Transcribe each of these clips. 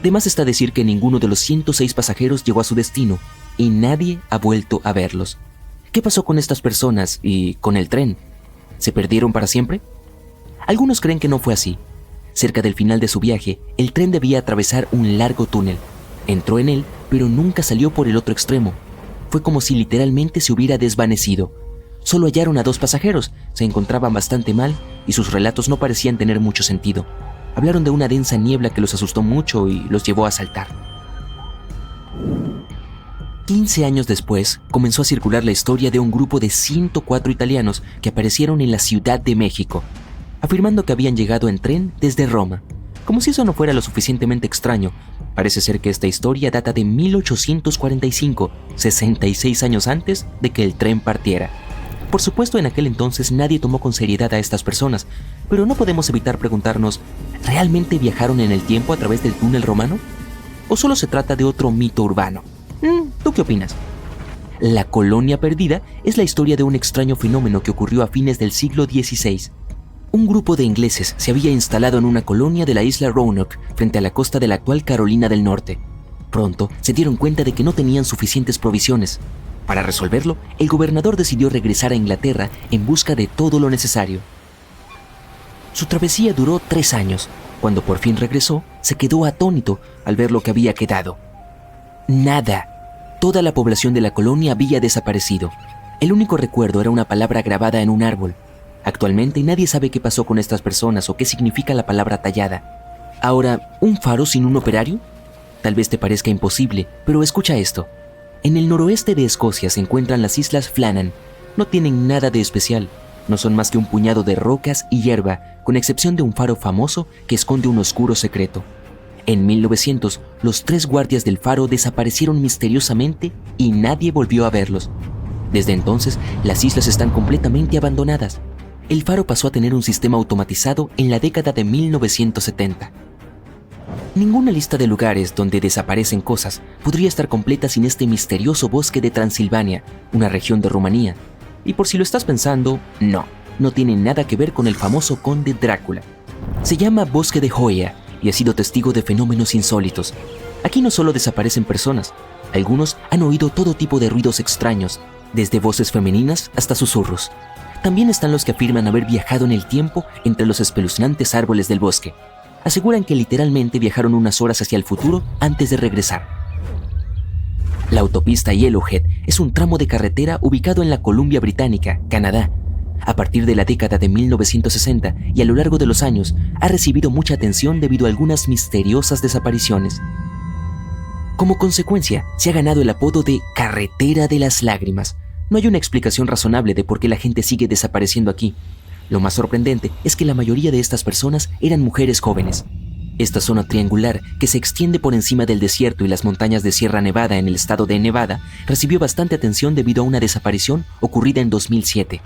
De más está decir que ninguno de los 106 pasajeros llegó a su destino y nadie ha vuelto a verlos. ¿Qué pasó con estas personas y con el tren? ¿Se perdieron para siempre? Algunos creen que no fue así. Cerca del final de su viaje, el tren debía atravesar un largo túnel. Entró en él, pero nunca salió por el otro extremo. Fue como si literalmente se hubiera desvanecido. Solo hallaron a 2 pasajeros, se encontraban bastante mal y sus relatos no parecían tener mucho sentido. Hablaron de una densa niebla que los asustó mucho y los llevó a saltar. 15 años después, comenzó a circular la historia de un grupo de 104 italianos que aparecieron en la Ciudad de México, afirmando que habían llegado en tren desde Roma. Como si eso no fuera lo suficientemente extraño, parece ser que esta historia data de 1845, 66 años antes de que el tren partiera. Por supuesto, en aquel entonces nadie tomó con seriedad a estas personas, pero no podemos evitar preguntarnos, ¿realmente viajaron en el tiempo a través del túnel romano? ¿O solo se trata de otro mito urbano? ¿Tú qué opinas? La colonia perdida es la historia de un extraño fenómeno que ocurrió a fines del siglo XVI. Un grupo de ingleses se había instalado en una colonia de la isla Roanoke, frente a la costa de la actual Carolina del Norte. Pronto se dieron cuenta de que no tenían suficientes provisiones. Para resolverlo, el gobernador decidió regresar a Inglaterra en busca de todo lo necesario. Su travesía duró 3 años. Cuando por fin regresó, se quedó atónito al ver lo que había quedado. Nada. Toda la población de la colonia había desaparecido. El único recuerdo era una palabra grabada en un árbol. Actualmente nadie sabe qué pasó con estas personas o qué significa la palabra tallada. Ahora, ¿un faro sin un operario? Tal vez te parezca imposible, pero escucha esto. En el noroeste de Escocia se encuentran las Islas Flannan. No tienen nada de especial. No son más que un puñado de rocas y hierba, con excepción de un faro famoso que esconde un oscuro secreto. En 1900, los 3 guardias del faro desaparecieron misteriosamente y nadie volvió a verlos. Desde entonces, las islas están completamente abandonadas. El faro pasó a tener un sistema automatizado en la década de 1970. Ninguna lista de lugares donde desaparecen cosas podría estar completa sin este misterioso bosque de Transilvania, una región de Rumanía. Y por si lo estás pensando, no tiene nada que ver con el famoso conde Drácula. Se llama Bosque de Hoia y ha sido testigo de fenómenos insólitos. Aquí no solo desaparecen personas, algunos han oído todo tipo de ruidos extraños, desde voces femeninas hasta susurros. También están los que afirman haber viajado en el tiempo entre los espeluznantes árboles del bosque. Aseguran que literalmente viajaron unas horas hacia el futuro antes de regresar. La autopista Yellowhead es un tramo de carretera ubicado en la Columbia Británica, Canadá. A partir de la década de 1960 y a lo largo de los años, ha recibido mucha atención debido a algunas misteriosas desapariciones. Como consecuencia, se ha ganado el apodo de Carretera de las Lágrimas. No hay una explicación razonable de por qué la gente sigue desapareciendo aquí. Lo más sorprendente es que la mayoría de estas personas eran mujeres jóvenes. Esta zona triangular, que se extiende por encima del desierto y las montañas de Sierra Nevada en el estado de Nevada, recibió bastante atención debido a una desaparición ocurrida en 2007.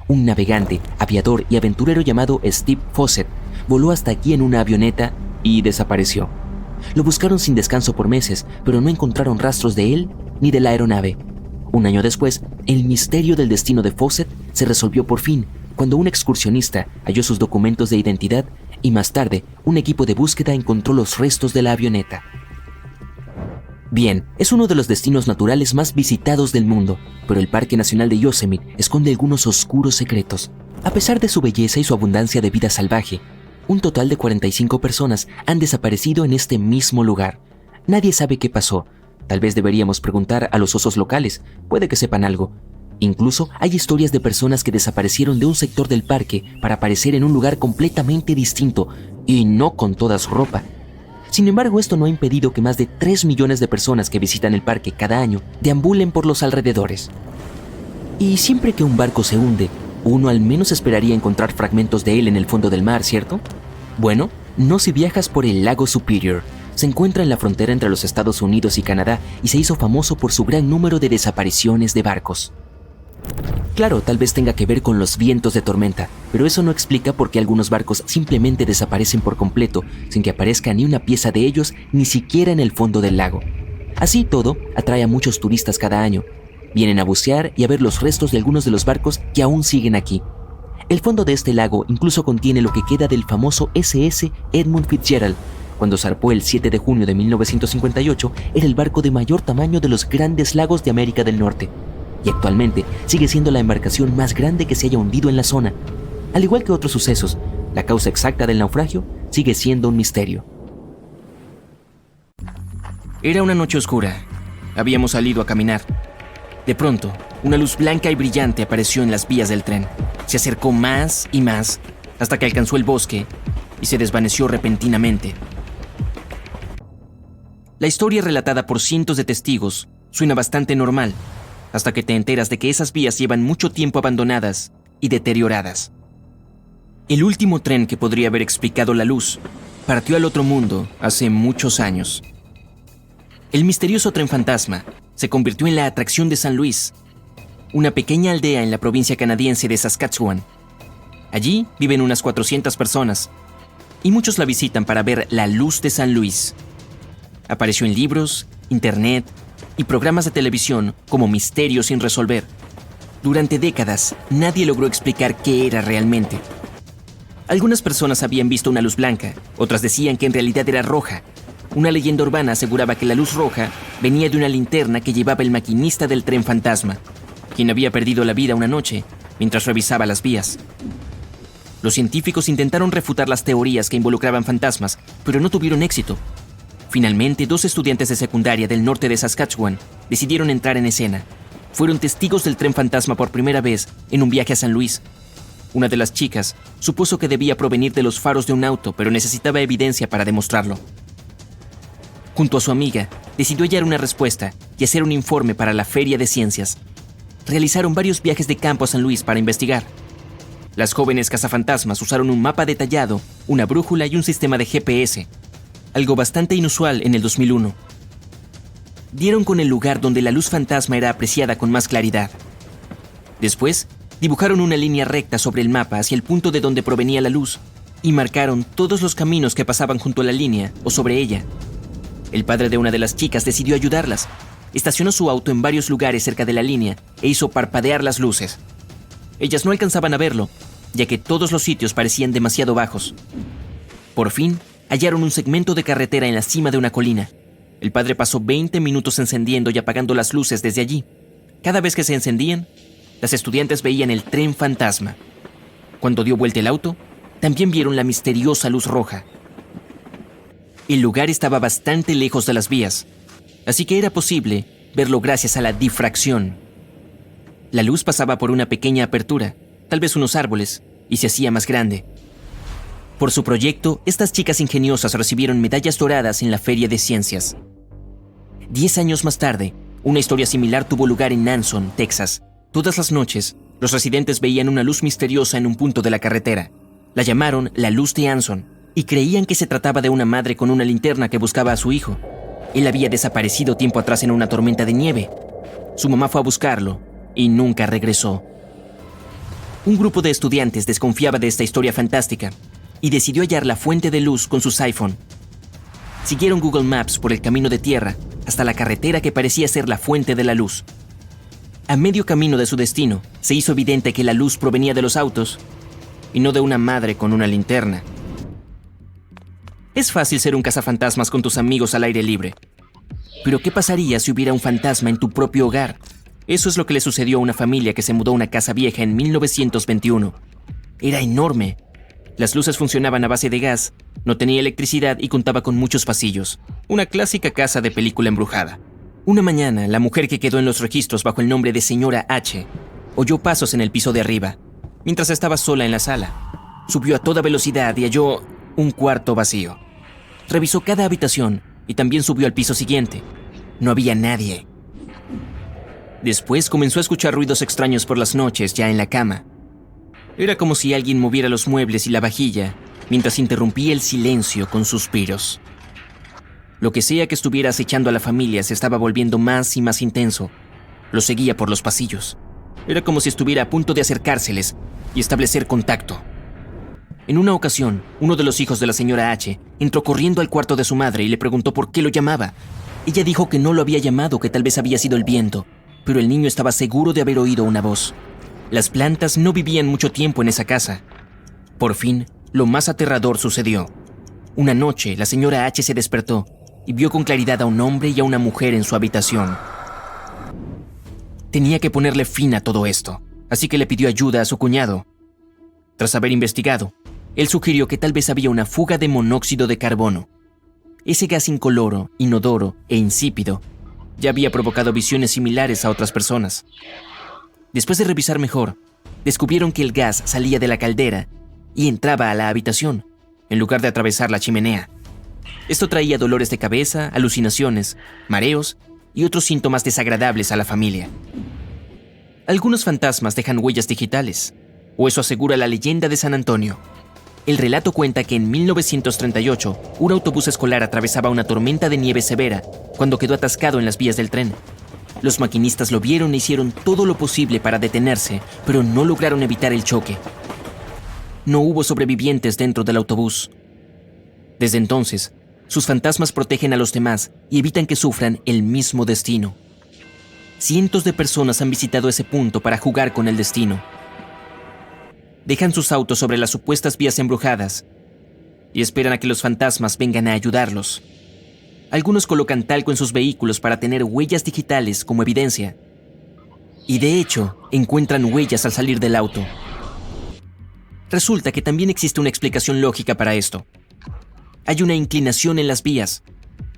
Un navegante, aviador y aventurero llamado Steve Fossett voló hasta aquí en una avioneta y desapareció. Lo buscaron sin descanso por meses, pero no encontraron rastros de él ni de la aeronave. Un año después, el misterio del destino de Fossett se resolvió por fin, cuando un excursionista halló sus documentos de identidad y más tarde un equipo de búsqueda encontró los restos de la avioneta. Bien, es uno de los destinos naturales más visitados del mundo, pero el Parque Nacional de Yosemite esconde algunos oscuros secretos. A pesar de su belleza y su abundancia de vida salvaje, un total de 45 personas han desaparecido en este mismo lugar. Nadie sabe qué pasó. Tal vez deberíamos preguntar a los osos locales, puede que sepan algo. Incluso hay historias de personas que desaparecieron de un sector del parque para aparecer en un lugar completamente distinto y no con toda su ropa. Sin embargo, esto no ha impedido que más de 3 millones de personas que visitan el parque cada año deambulen por los alrededores. Y siempre que un barco se hunde, uno al menos esperaría encontrar fragmentos de él en el fondo del mar, ¿cierto? Bueno, no si viajas por el lago Superior. Se encuentra en la frontera entre los Estados Unidos y Canadá y se hizo famoso por su gran número de desapariciones de barcos. Claro, tal vez tenga que ver con los vientos de tormenta, pero eso no explica por qué algunos barcos simplemente desaparecen por completo, sin que aparezca ni una pieza de ellos, ni siquiera en el fondo del lago. Así todo, atrae a muchos turistas cada año. Vienen a bucear y a ver los restos de algunos de los barcos que aún siguen aquí. El fondo de este lago incluso contiene lo que queda del famoso SS Edmund Fitzgerald, Cuando zarpó el 7 de junio de 1958, era el barco de mayor tamaño de los Grandes Lagos de América del Norte, y actualmente sigue siendo la embarcación más grande que se haya hundido en la zona. Al igual que otros sucesos, la causa exacta del naufragio sigue siendo un misterio. Era una noche oscura. Habíamos salido a caminar. De pronto, una luz blanca y brillante apareció en las vías del tren. Se acercó más y más, hasta que alcanzó el bosque y se desvaneció repentinamente. La historia relatada por cientos de testigos suena bastante normal, hasta que te enteras de que esas vías llevan mucho tiempo abandonadas y deterioradas. El último tren que podría haber explicado la luz partió al otro mundo hace muchos años. El misterioso tren fantasma se convirtió en la atracción de San Luis, una pequeña aldea en la provincia canadiense de Saskatchewan. Allí viven unas 400 personas y muchos la visitan para ver la luz de San Luis. Apareció en libros, internet y programas de televisión como Misterio sin resolver. Durante décadas, nadie logró explicar qué era realmente. Algunas personas habían visto una luz blanca, otras decían que en realidad era roja. Una leyenda urbana aseguraba que la luz roja venía de una linterna que llevaba el maquinista del tren fantasma, quien había perdido la vida una noche mientras revisaba las vías. Los científicos intentaron refutar las teorías que involucraban fantasmas, pero no tuvieron éxito. Finalmente, 2 estudiantes de secundaria del norte de Saskatchewan decidieron entrar en escena. Fueron testigos del tren fantasma por primera vez en un viaje a San Luis. Una de las chicas supuso que debía provenir de los faros de un auto, pero necesitaba evidencia para demostrarlo. Junto a su amiga, decidió hallar una respuesta y hacer un informe para la Feria de Ciencias. Realizaron varios viajes de campo a San Luis para investigar. Las jóvenes cazafantasmas usaron un mapa detallado, una brújula y un sistema de GPS, algo bastante inusual en el 2001. Dieron con el lugar donde la luz fantasma era apreciada con más claridad. Después, dibujaron una línea recta sobre el mapa hacia el punto de donde provenía la luz y marcaron todos los caminos que pasaban junto a la línea o sobre ella. El padre de una de las chicas decidió ayudarlas. Estacionó su auto en varios lugares cerca de la línea e hizo parpadear las luces. Ellas no alcanzaban a verlo, ya que todos los sitios parecían demasiado bajos. Por fin, hallaron un segmento de carretera en la cima de una colina. El padre pasó 20 minutos encendiendo y apagando las luces desde allí. Cada vez que se encendían, las estudiantes veían el tren fantasma. Cuando dio vuelta el auto, también vieron la misteriosa luz roja. El lugar estaba bastante lejos de las vías, así que era posible verlo gracias a la difracción. La luz pasaba por una pequeña apertura, tal vez unos árboles, y se hacía más grande. Por su proyecto, estas chicas ingeniosas recibieron medallas doradas en la Feria de Ciencias. 10 años más tarde, una historia similar tuvo lugar en Anson, Texas. Todas las noches, los residentes veían una luz misteriosa en un punto de la carretera. La llamaron la luz de Anson, y creían que se trataba de una madre con una linterna que buscaba a su hijo. Él había desaparecido tiempo atrás en una tormenta de nieve. Su mamá fue a buscarlo y nunca regresó. Un grupo de estudiantes desconfiaba de esta historia fantástica y decidió hallar la fuente de luz con sus iPhone. Siguieron Google Maps por el camino de tierra hasta la carretera que parecía ser la fuente de la luz. A medio camino de su destino, se hizo evidente que la luz provenía de los autos y no de una madre con una linterna. Es fácil ser un cazafantasmas con tus amigos al aire libre. Pero ¿qué pasaría si hubiera un fantasma en tu propio hogar? Eso es lo que le sucedió a una familia que se mudó a una casa vieja en 1921. Era enorme. Las luces funcionaban a base de gas, no tenía electricidad y contaba con muchos pasillos. Una clásica casa de película embrujada. Una mañana, la mujer que quedó en los registros bajo el nombre de Señora H oyó pasos en el piso de arriba, mientras estaba sola en la sala. Subió a toda velocidad y halló un cuarto vacío. Revisó cada habitación y también subió al piso siguiente. No había nadie. Después comenzó a escuchar ruidos extraños por las noches ya en la cama. Era como si alguien moviera los muebles y la vajilla mientras interrumpía el silencio con suspiros. Lo que sea que estuviera acechando a la familia se estaba volviendo más y más intenso. Lo seguía por los pasillos. Era como si estuviera a punto de acercárseles y establecer contacto. En una ocasión, uno de los hijos de la señora H entró corriendo al cuarto de su madre y le preguntó por qué lo llamaba. Ella dijo que no lo había llamado, que tal vez había sido el viento, pero el niño estaba seguro de haber oído una voz. Las plantas no vivían mucho tiempo en esa casa. Por fin, lo más aterrador sucedió. Una noche, la señora H se despertó y vio con claridad a un hombre y a una mujer en su habitación. Tenía que ponerle fin a todo esto, así que le pidió ayuda a su cuñado. Tras haber investigado, él sugirió que tal vez había una fuga de monóxido de carbono. Ese gas incoloro, inodoro e insípido ya había provocado visiones similares a otras personas. Después de revisar mejor, descubrieron que el gas salía de la caldera y entraba a la habitación, en lugar de atravesar la chimenea. Esto traía dolores de cabeza, alucinaciones, mareos y otros síntomas desagradables a la familia. Algunos fantasmas dejan huellas digitales, o eso asegura la leyenda de San Antonio. El relato cuenta que en 1938, un autobús escolar atravesaba una tormenta de nieve severa cuando quedó atascado en las vías del tren. Los maquinistas lo vieron e hicieron todo lo posible para detenerse, pero no lograron evitar el choque. No hubo sobrevivientes dentro del autobús. Desde entonces, sus fantasmas protegen a los demás y evitan que sufran el mismo destino. Cientos de personas han visitado ese punto para jugar con el destino. Dejan sus autos sobre las supuestas vías embrujadas y esperan a que los fantasmas vengan a ayudarlos. Algunos colocan talco en sus vehículos para tener huellas digitales como evidencia. Y de hecho, encuentran huellas al salir del auto. Resulta que también existe una explicación lógica para esto. Hay una inclinación en las vías.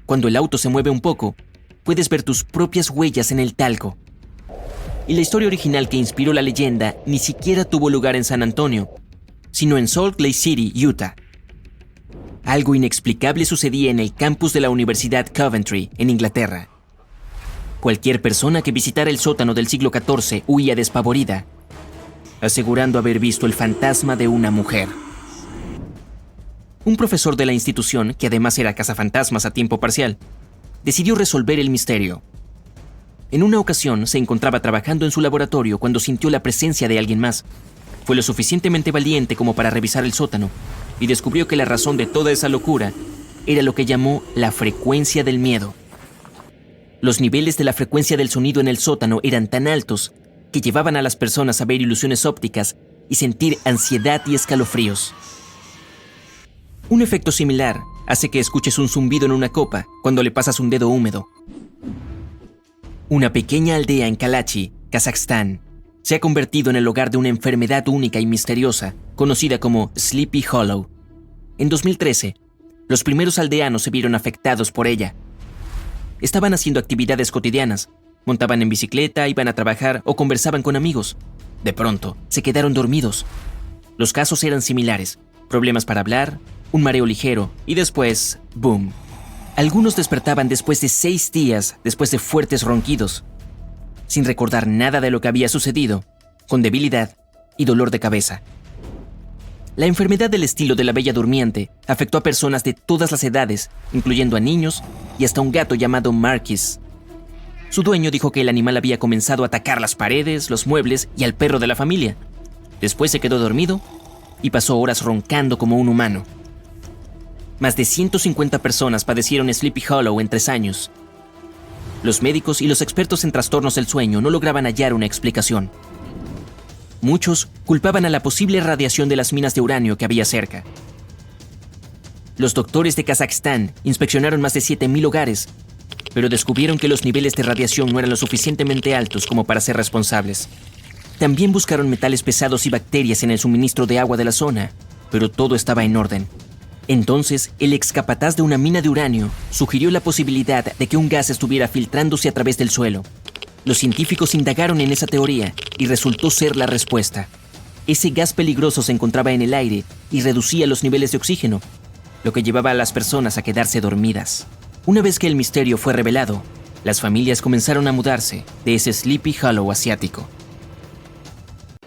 Cuando el auto se mueve un poco, puedes ver tus propias huellas en el talco. Y la historia original que inspiró la leyenda ni siquiera tuvo lugar en San Antonio, sino en Salt Lake City, Utah. Algo inexplicable sucedía en el campus de la Universidad Coventry, en Inglaterra. Cualquier persona que visitara el sótano del siglo XIV huía despavorida, asegurando haber visto el fantasma de una mujer. Un profesor de la institución, que además era cazafantasmas a tiempo parcial, decidió resolver el misterio. En una ocasión se encontraba trabajando en su laboratorio cuando sintió la presencia de alguien más. Fue lo suficientemente valiente como para revisar el sótano y descubrió que la razón de toda esa locura era lo que llamó la frecuencia del miedo. Los niveles de la frecuencia del sonido en el sótano eran tan altos que llevaban a las personas a ver ilusiones ópticas y sentir ansiedad y escalofríos. Un efecto similar hace que escuches un zumbido en una copa cuando le pasas un dedo húmedo. Una pequeña aldea en Kalachi, Kazajstán, se ha convertido en el hogar de una enfermedad única y misteriosa, conocida como Sleepy Hollow. En 2013, los primeros aldeanos se vieron afectados por ella. Estaban haciendo actividades cotidianas, montaban en bicicleta, iban a trabajar o conversaban con amigos. De pronto, se quedaron dormidos. Los casos eran similares: problemas para hablar, un mareo ligero y después, ¡boom! Algunos despertaban después de 6 días, después de fuertes ronquidos, sin recordar nada de lo que había sucedido, con debilidad y dolor de cabeza. La enfermedad del estilo de la Bella Durmiente afectó a personas de todas las edades, incluyendo a niños y hasta un gato llamado Marquis. Su dueño dijo que el animal había comenzado a atacar las paredes, los muebles y al perro de la familia. Después se quedó dormido y pasó horas roncando como un humano. Más de 150 personas padecieron Sleepy Hollow en 3 años. Los médicos y los expertos en trastornos del sueño no lograban hallar una explicación. Muchos culpaban a la posible radiación de las minas de uranio que había cerca. Los doctores de Kazajstán inspeccionaron más de 7,000 hogares, pero descubrieron que los niveles de radiación no eran lo suficientemente altos como para ser responsables. También buscaron metales pesados y bacterias en el suministro de agua de la zona, pero todo estaba en orden. Entonces, el excapataz de una mina de uranio sugirió la posibilidad de que un gas estuviera filtrándose a través del suelo. Los científicos indagaron en esa teoría y resultó ser la respuesta. Ese gas peligroso se encontraba en el aire y reducía los niveles de oxígeno, lo que llevaba a las personas a quedarse dormidas. Una vez que el misterio fue revelado, las familias comenzaron a mudarse de ese Sleepy Hollow asiático.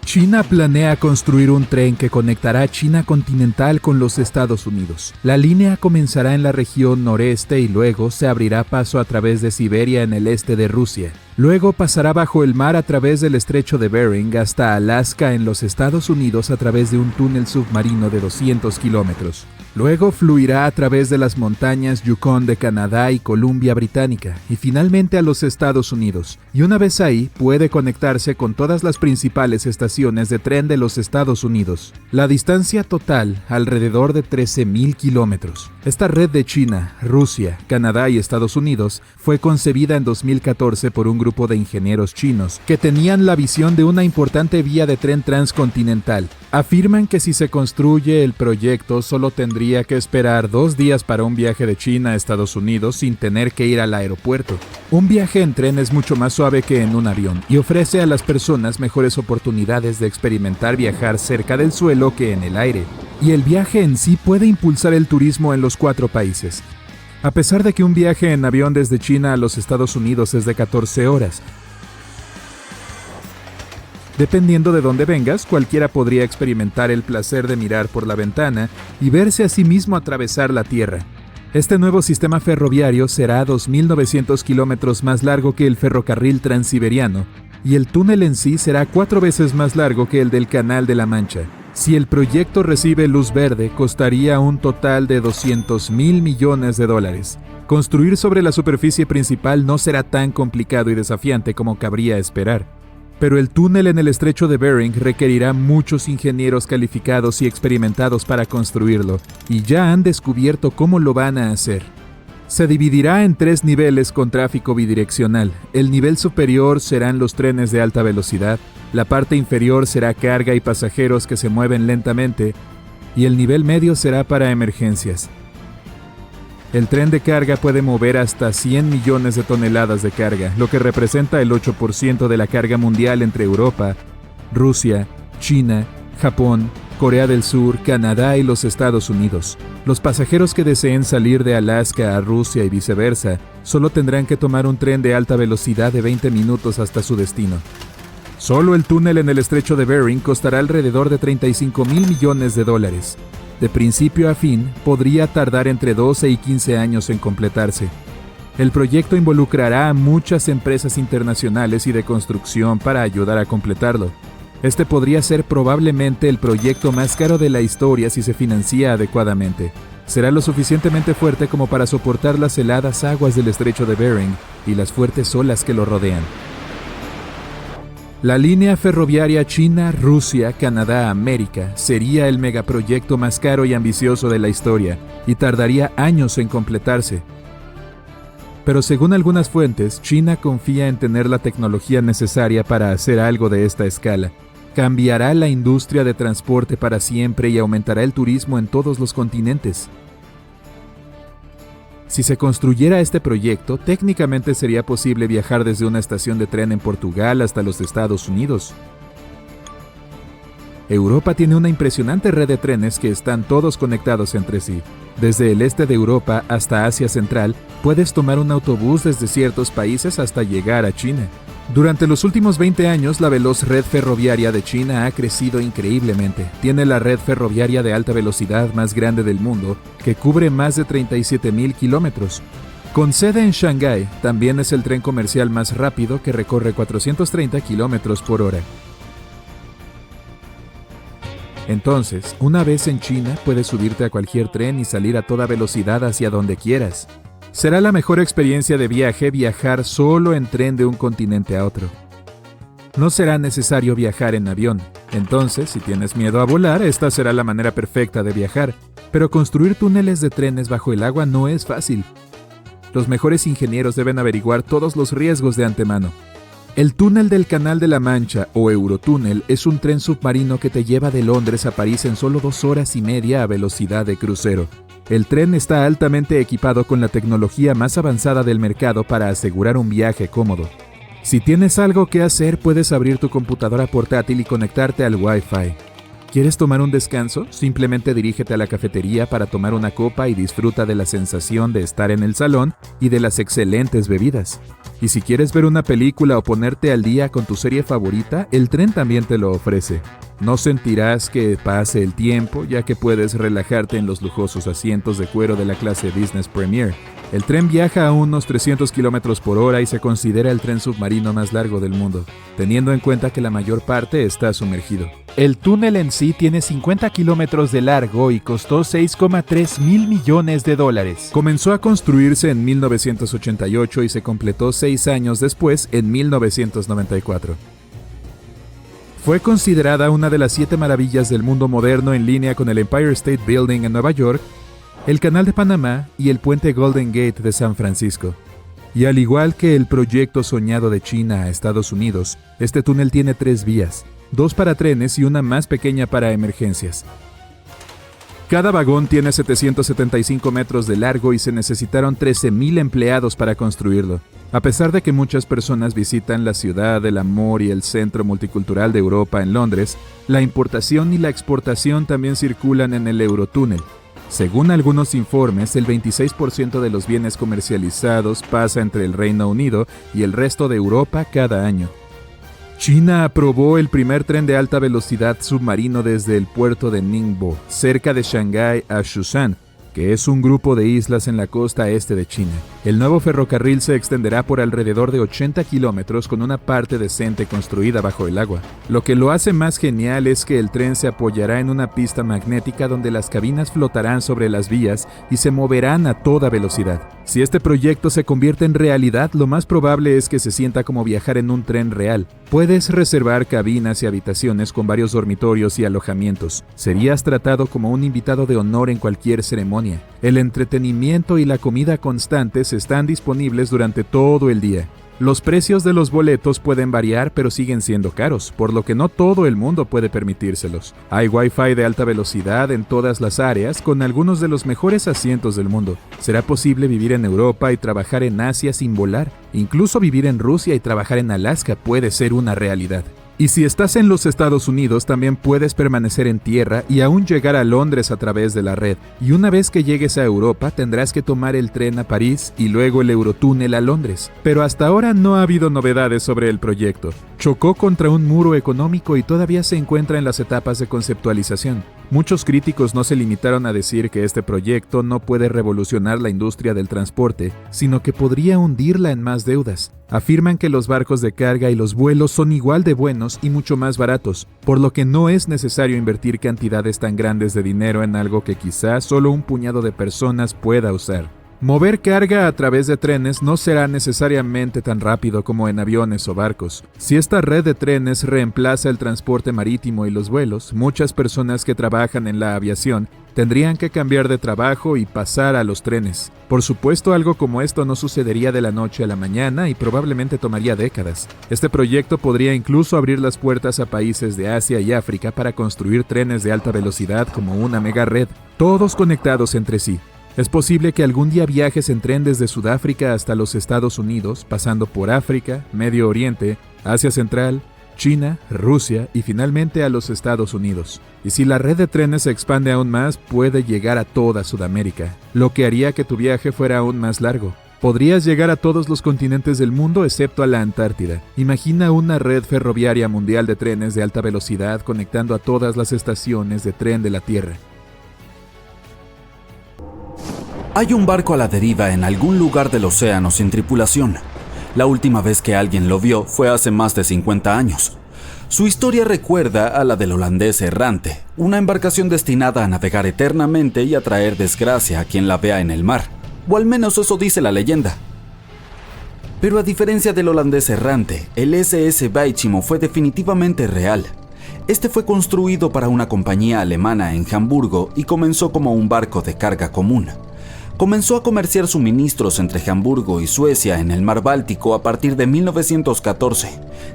China planea construir un tren que conectará China continental con los Estados Unidos. La línea comenzará en la región noreste y luego se abrirá paso a través de Siberia en el este de Rusia. Luego pasará bajo el mar a través del estrecho de Bering hasta Alaska en los Estados Unidos a través de un túnel submarino de 200 kilómetros. Luego fluirá a través de las montañas Yukon de Canadá y Columbia Británica y finalmente a los Estados Unidos. Y una vez ahí, puede conectarse con todas las principales estaciones de tren de los Estados Unidos. La distancia total, alrededor de 13,000 kilómetros. Esta red de China, Rusia, Canadá y Estados Unidos fue concebida en 2014 por un grupo de ingenieros chinos que tenían la visión de una importante vía de tren transcontinental. Afirman que si se construye el proyecto solo tendría que esperar 2 días para un viaje de China a Estados Unidos sin tener que ir al aeropuerto. Un viaje en tren es mucho más suave que en un avión y ofrece a las personas mejores oportunidades de experimentar viajar cerca del suelo que en el aire. Y el viaje en sí puede impulsar el turismo en los 4 países. A pesar de que un viaje en avión desde China a los Estados Unidos es de 14 horas, dependiendo de dónde vengas, cualquiera podría experimentar el placer de mirar por la ventana y verse a sí mismo atravesar la Tierra. Este nuevo sistema ferroviario será 2.900 kilómetros más largo que el ferrocarril transiberiano, y el túnel en sí será 4 veces más largo que el del Canal de la Mancha. Si el proyecto recibe luz verde, costaría un total de $200,000 millones. Construir sobre la superficie principal no será tan complicado y desafiante como cabría esperar. Pero el túnel en el estrecho de Bering requerirá muchos ingenieros calificados y experimentados para construirlo, y ya han descubierto cómo lo van a hacer. Se dividirá en 3 niveles con tráfico bidireccional. El nivel superior serán los trenes de alta velocidad, la parte inferior será carga y pasajeros que se mueven lentamente, y el nivel medio será para emergencias. El tren de carga puede mover hasta 100 millones de toneladas de carga, lo que representa el 8% de la carga mundial entre Europa, Rusia, China, Japón, Corea del Sur, Canadá y los Estados Unidos. Los pasajeros que deseen salir de Alaska a Rusia y viceversa, solo tendrán que tomar un tren de alta velocidad de 20 minutos hasta su destino. Solo el túnel en el estrecho de Bering costará alrededor de $35,000 millones. De principio a fin, podría tardar entre 12 y 15 años en completarse. El proyecto involucrará a muchas empresas internacionales y de construcción para ayudar a completarlo. Este podría ser probablemente el proyecto más caro de la historia si se financia adecuadamente. Será lo suficientemente fuerte como para soportar las heladas aguas del estrecho de Bering y las fuertes olas que lo rodean. La línea ferroviaria China-Rusia-Canadá-América sería el megaproyecto más caro y ambicioso de la historia y tardaría años en completarse. Pero según algunas fuentes, China confía en tener la tecnología necesaria para hacer algo de esta escala. Cambiará la industria de transporte para siempre y aumentará el turismo en todos los continentes. Si se construyera este proyecto, técnicamente sería posible viajar desde una estación de tren en Portugal hasta los Estados Unidos. Europa tiene una impresionante red de trenes que están todos conectados entre sí. Desde el este de Europa hasta Asia Central, puedes tomar un autobús desde ciertos países hasta llegar a China. Durante los últimos 20 años, la veloz red ferroviaria de China ha crecido increíblemente. Tiene la red ferroviaria de alta velocidad más grande del mundo, que cubre más de 37,000 kilómetros. Con sede en Shanghái, también es el tren comercial más rápido que recorre 430 kilómetros por hora. Entonces, una vez en China, puedes subirte a cualquier tren y salir a toda velocidad hacia donde quieras. Será la mejor experiencia de viaje viajar solo en tren de un continente a otro. No será necesario viajar en avión. Entonces, si tienes miedo a volar, esta será la manera perfecta de viajar. Pero construir túneles de trenes bajo el agua no es fácil. Los mejores ingenieros deben averiguar todos los riesgos de antemano. El túnel del Canal de la Mancha, o Eurotúnel, es un tren submarino que te lleva de Londres a París en solo 2 horas y media a velocidad de crucero. El tren está altamente equipado con la tecnología más avanzada del mercado para asegurar un viaje cómodo. Si tienes algo que hacer, puedes abrir tu computadora portátil y conectarte al Wi-Fi. ¿Quieres tomar un descanso? Simplemente dirígete a la cafetería para tomar una copa y disfruta de la sensación de estar en el salón y de las excelentes bebidas. Y si quieres ver una película o ponerte al día con tu serie favorita, el tren también te lo ofrece. No sentirás que pase el tiempo, ya que puedes relajarte en los lujosos asientos de cuero de la clase Business Premier. El tren viaja a unos 300 km por hora y se considera el tren submarino más largo del mundo, teniendo en cuenta que la mayor parte está sumergido. El túnel en sí tiene 50 kilómetros de largo y costó $6,3 mil millones. Comenzó a construirse en 1988 y se completó 6 años después, en 1994. Fue considerada una de las 7 maravillas del mundo moderno en línea con el Empire State Building en Nueva York, el Canal de Panamá y el puente Golden Gate de San Francisco. Y al igual que el proyecto soñado de China a Estados Unidos, este túnel tiene 3 vías, 2 para trenes y una más pequeña para emergencias. Cada vagón tiene 775 metros de largo y se necesitaron 13,000 empleados para construirlo. A pesar de que muchas personas visitan la ciudad del amor y el centro multicultural de Europa en Londres, la importación y la exportación también circulan en el Eurotúnel. Según algunos informes, el 26% de los bienes comercializados pasa entre el Reino Unido y el resto de Europa cada año. China aprobó el primer tren de alta velocidad submarino desde el puerto de Ningbo, cerca de Shanghái a Shushan, que es un grupo de islas en la costa este de China. El nuevo ferrocarril se extenderá por alrededor de 80 kilómetros con una parte decente construida bajo el agua. Lo que lo hace más genial es que el tren se apoyará en una pista magnética donde las cabinas flotarán sobre las vías y se moverán a toda velocidad. Si este proyecto se convierte en realidad, lo más probable es que se sienta como viajar en un tren real. Puedes reservar cabinas y habitaciones con varios dormitorios y alojamientos. Serías tratado como un invitado de honor en cualquier ceremonia. El entretenimiento y la comida constantes están disponibles durante todo el día. Los precios de los boletos pueden variar, pero siguen siendo caros, por lo que no todo el mundo puede permitírselos. Hay Wi-Fi de alta velocidad en todas las áreas, con algunos de los mejores asientos del mundo. Será posible vivir en Europa y trabajar en Asia sin volar. Incluso vivir en Rusia y trabajar en Alaska puede ser una realidad. Y si estás en los Estados Unidos, también puedes permanecer en tierra y aún llegar a Londres a través de la red. Y una vez que llegues a Europa, tendrás que tomar el tren a París y luego el Eurotúnel a Londres. Pero hasta ahora no ha habido novedades sobre el proyecto. Chocó contra un muro económico y todavía se encuentra en las etapas de conceptualización. Muchos críticos no se limitaron a decir que este proyecto no puede revolucionar la industria del transporte, sino que podría hundirla en más deudas. Afirman que los barcos de carga y los vuelos son igual de buenos y mucho más baratos, por lo que no es necesario invertir cantidades tan grandes de dinero en algo que quizás solo un puñado de personas pueda usar. Mover carga a través de trenes no será necesariamente tan rápido como en aviones o barcos. Si esta red de trenes reemplaza el transporte marítimo y los vuelos, muchas personas que trabajan en la aviación tendrían que cambiar de trabajo y pasar a los trenes. Por supuesto, algo como esto no sucedería de la noche a la mañana y probablemente tomaría décadas. Este proyecto podría incluso abrir las puertas a países de Asia y África para construir trenes de alta velocidad como una mega red, todos conectados entre sí. Es posible que algún día viajes en tren desde Sudáfrica hasta los Estados Unidos, pasando por África, Medio Oriente, Asia Central, China, Rusia y finalmente a los Estados Unidos. Y si la red de trenes se expande aún más, puede llegar a toda Sudamérica, lo que haría que tu viaje fuera aún más largo. Podrías llegar a todos los continentes del mundo excepto a la Antártida. Imagina una red ferroviaria mundial de trenes de alta velocidad conectando a todas las estaciones de tren de la Tierra. Hay un barco a la deriva en algún lugar del océano sin tripulación. La última vez que alguien lo vio fue hace más de 50 años. Su historia recuerda a la del holandés errante, una embarcación destinada a navegar eternamente y a traer desgracia a quien la vea en el mar, o al menos eso dice la leyenda. Pero a diferencia del holandés errante, el SS Baichimo fue definitivamente real. Este fue construido para una compañía alemana en Hamburgo y comenzó como un barco de carga común. Comenzó a comerciar suministros entre Hamburgo y Suecia en el mar Báltico a partir de 1914.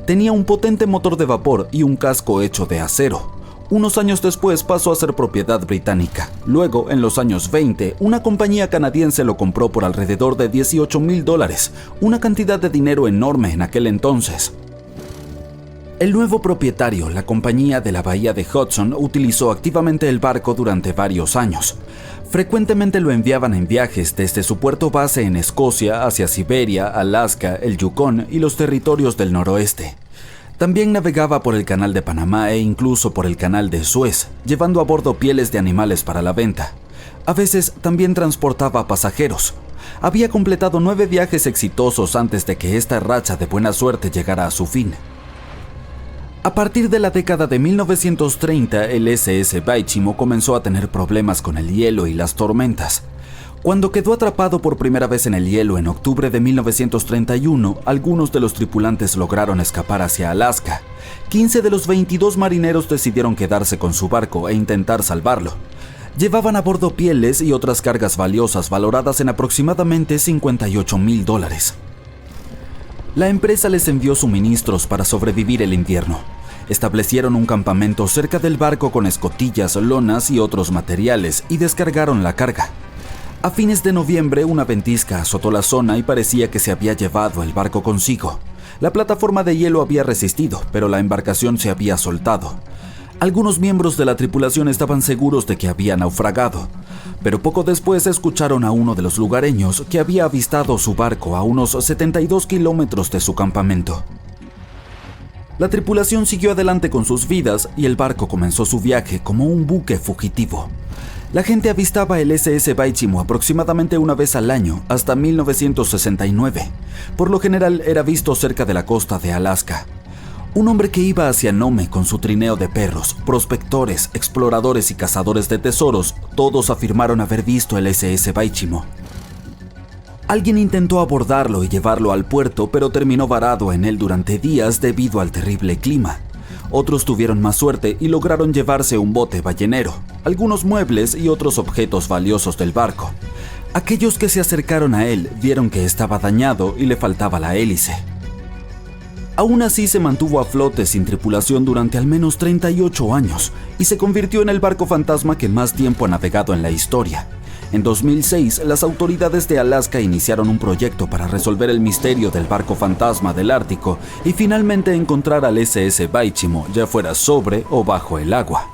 Tenía un potente motor de vapor y un casco hecho de acero. Unos años después pasó a ser propiedad británica. Luego, en los años 20, una compañía canadiense lo compró por alrededor de $18,000, una cantidad de dinero enorme en aquel entonces. El nuevo propietario, la compañía de la bahía de Hudson, utilizó activamente el barco durante varios años. Frecuentemente lo enviaban en viajes desde su puerto base en Escocia hacia Siberia, Alaska, el Yukón y los territorios del noroeste. También navegaba por el Canal de Panamá e incluso por el Canal de Suez, llevando a bordo pieles de animales para la venta. A veces también transportaba pasajeros. Había completado 9 viajes exitosos antes de que esta racha de buena suerte llegara a su fin. A partir de la década de 1930, el SS Baichimo comenzó a tener problemas con el hielo y las tormentas. Cuando quedó atrapado por primera vez en el hielo en octubre de 1931, algunos de los tripulantes lograron escapar hacia Alaska. 15 de los 22 marineros decidieron quedarse con su barco e intentar salvarlo. Llevaban a bordo pieles y otras cargas valiosas valoradas en aproximadamente $58,000. La empresa les envió suministros para sobrevivir el invierno. Establecieron un campamento cerca del barco con escotillas, lonas y otros materiales y descargaron la carga. A fines de noviembre, una ventisca azotó la zona y parecía que se había llevado el barco consigo. La plataforma de hielo había resistido, pero la embarcación se había soltado. Algunos miembros de la tripulación estaban seguros de que había naufragado, pero poco después escucharon a uno de los lugareños que había avistado su barco a unos 72 kilómetros de su campamento. La tripulación siguió adelante con sus vidas y el barco comenzó su viaje como un buque fugitivo. La gente avistaba el SS Baichimo aproximadamente una vez al año hasta 1969. Por lo general era visto cerca de la costa de Alaska. Un hombre que iba hacia Nome con su trineo de perros, prospectores, exploradores y cazadores de tesoros, todos afirmaron haber visto el SS Baichimo. Alguien intentó abordarlo y llevarlo al puerto, pero terminó varado en él durante días debido al terrible clima. Otros tuvieron más suerte y lograron llevarse un bote ballenero, algunos muebles y otros objetos valiosos del barco. Aquellos que se acercaron a él vieron que estaba dañado y le faltaba la hélice. Aún así se mantuvo a flote sin tripulación durante al menos 38 años y se convirtió en el barco fantasma que más tiempo ha navegado en la historia. En 2006, las autoridades de Alaska iniciaron un proyecto para resolver el misterio del barco fantasma del Ártico y finalmente encontrar al SS Baichimo, ya fuera sobre o bajo el agua.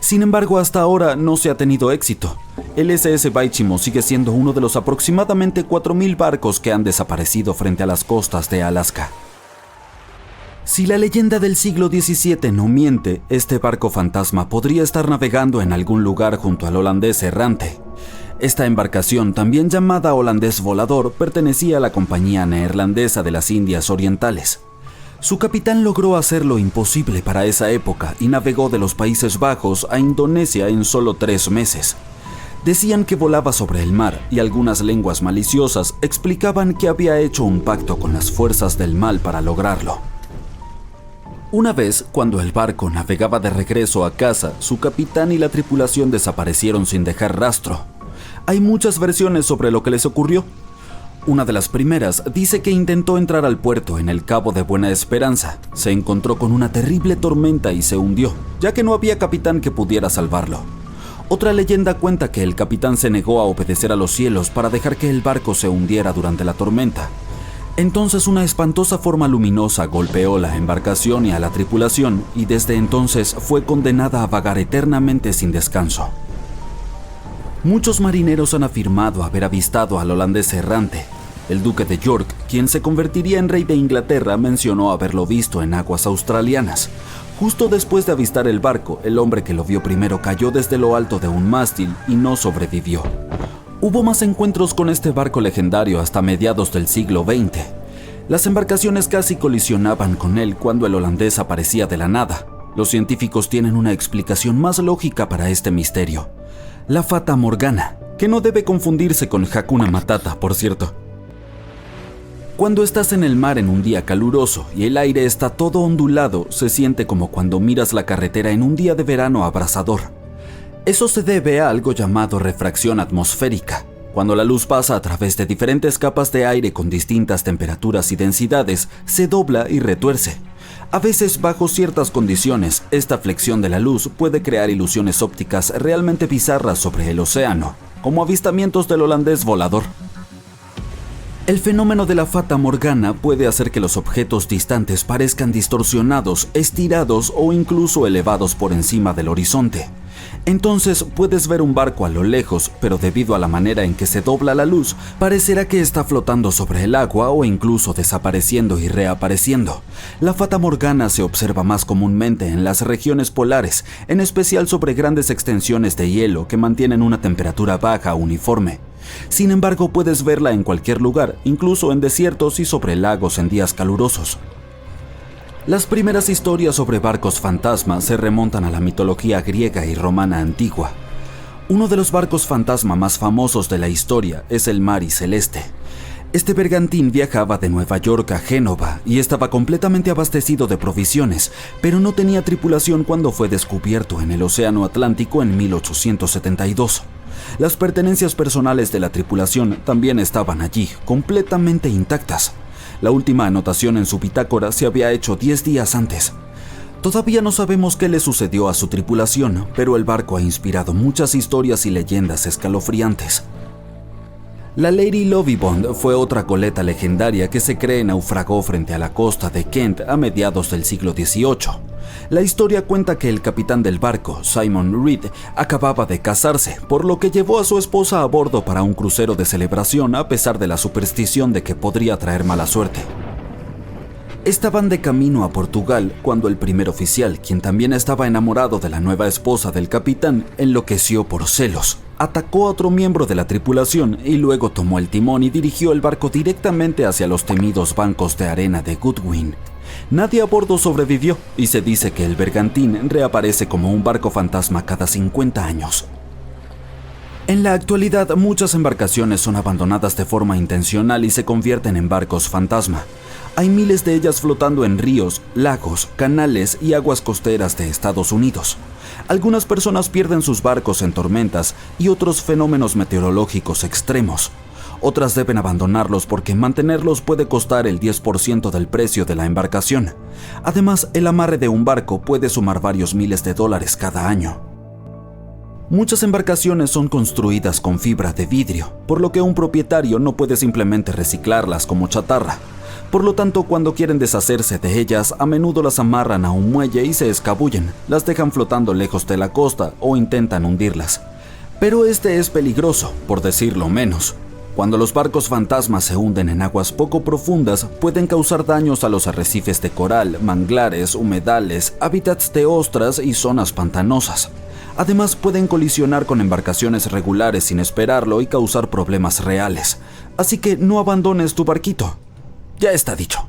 Sin embargo, hasta ahora no se ha tenido éxito. El SS Baichimo sigue siendo uno de los aproximadamente 4,000 barcos que han desaparecido frente a las costas de Alaska. Si la leyenda del siglo XVII no miente, este barco fantasma podría estar navegando en algún lugar junto al holandés errante. Esta embarcación, también llamada holandés volador, pertenecía a la Compañía Neerlandesa de las Indias Orientales. Su capitán logró hacer lo imposible para esa época y navegó de los Países Bajos a Indonesia en solo 3 meses. Decían que volaba sobre el mar y algunas lenguas maliciosas explicaban que había hecho un pacto con las fuerzas del mal para lograrlo. Una vez, cuando el barco navegaba de regreso a casa, su capitán y la tripulación desaparecieron sin dejar rastro. Hay muchas versiones sobre lo que les ocurrió. Una de las primeras dice que intentó entrar al puerto en el Cabo de Buena Esperanza. Se encontró con una terrible tormenta y se hundió, ya que no había capitán que pudiera salvarlo. Otra leyenda cuenta que el capitán se negó a obedecer a los cielos para dejar que el barco se hundiera durante la tormenta. Entonces una espantosa forma luminosa golpeó la embarcación y a la tripulación, y desde entonces fue condenada a vagar eternamente sin descanso. Muchos marineros han afirmado haber avistado al holandés errante. El duque de York, quien se convertiría en rey de Inglaterra, mencionó haberlo visto en aguas australianas. Justo después de avistar el barco, el hombre que lo vio primero cayó desde lo alto de un mástil y no sobrevivió. Hubo más encuentros con este barco legendario hasta mediados del siglo XX. Las embarcaciones casi colisionaban con él cuando el holandés aparecía de la nada. Los científicos tienen una explicación más lógica para este misterio: la Fata Morgana, que no debe confundirse con Hakuna Matata, por cierto. Cuando estás en el mar en un día caluroso y el aire está todo ondulado, se siente como cuando miras la carretera en un día de verano abrasador. Eso se debe a algo llamado refracción atmosférica. Cuando la luz pasa a través de diferentes capas de aire con distintas temperaturas y densidades, se dobla y retuerce. A veces, bajo ciertas condiciones, esta flexión de la luz puede crear ilusiones ópticas realmente bizarras sobre el océano, como avistamientos del holandés volador. El fenómeno de la Fata Morgana puede hacer que los objetos distantes parezcan distorsionados, estirados o incluso elevados por encima del horizonte. Entonces puedes ver un barco a lo lejos, pero debido a la manera en que se dobla la luz, parecerá que está flotando sobre el agua o incluso desapareciendo y reapareciendo. La Fata Morgana se observa más comúnmente en las regiones polares, en especial sobre grandes extensiones de hielo que mantienen una temperatura baja uniforme. Sin embargo, puedes verla en cualquier lugar, incluso en desiertos y sobre lagos en días calurosos. Las primeras historias sobre barcos fantasma se remontan a la mitología griega y romana antigua. Uno de los barcos fantasma más famosos de la historia es el Mari Celeste. Este bergantín viajaba de Nueva York a Génova y estaba completamente abastecido de provisiones, pero no tenía tripulación cuando fue descubierto en el Océano Atlántico en 1872. Las pertenencias personales de la tripulación también estaban allí, completamente intactas. La última anotación en su bitácora se había hecho 10 días antes. Todavía no sabemos qué le sucedió a su tripulación, pero el barco ha inspirado muchas historias y leyendas escalofriantes. La Lady Lovibond fue otra goleta legendaria que se cree naufragó frente a la costa de Kent a mediados del siglo XVIII. La historia cuenta que el capitán del barco, Simon Reed, acababa de casarse, por lo que llevó a su esposa a bordo para un crucero de celebración a pesar de la superstición de que podría traer mala suerte. Estaban de camino a Portugal cuando el primer oficial, quien también estaba enamorado de la nueva esposa del capitán, enloqueció por celos. Atacó a otro miembro de la tripulación y luego tomó el timón y dirigió el barco directamente hacia los temidos bancos de arena de Goodwin. Nadie a bordo sobrevivió y se dice que el bergantín reaparece como un barco fantasma cada 50 años. En la actualidad, muchas embarcaciones son abandonadas de forma intencional y se convierten en barcos fantasma. Hay miles de ellas flotando en ríos, lagos, canales y aguas costeras de Estados Unidos. Algunas personas pierden sus barcos en tormentas y otros fenómenos meteorológicos extremos. Otras deben abandonarlos porque mantenerlos puede costar el 10% del precio de la embarcación. Además, el amarre de un barco puede sumar varios miles de dólares cada año. Muchas embarcaciones son construidas con fibra de vidrio, por lo que un propietario no puede simplemente reciclarlas como chatarra. Por lo tanto, cuando quieren deshacerse de ellas, a menudo las amarran a un muelle y se escabullen, las dejan flotando lejos de la costa o intentan hundirlas. Pero este es peligroso, por decirlo menos. Cuando los barcos fantasmas se hunden en aguas poco profundas, pueden causar daños a los arrecifes de coral, manglares, humedales, hábitats de ostras y zonas pantanosas. Además, pueden colisionar con embarcaciones regulares sin esperarlo y causar problemas reales. Así que no abandones tu barquito. Ya está dicho.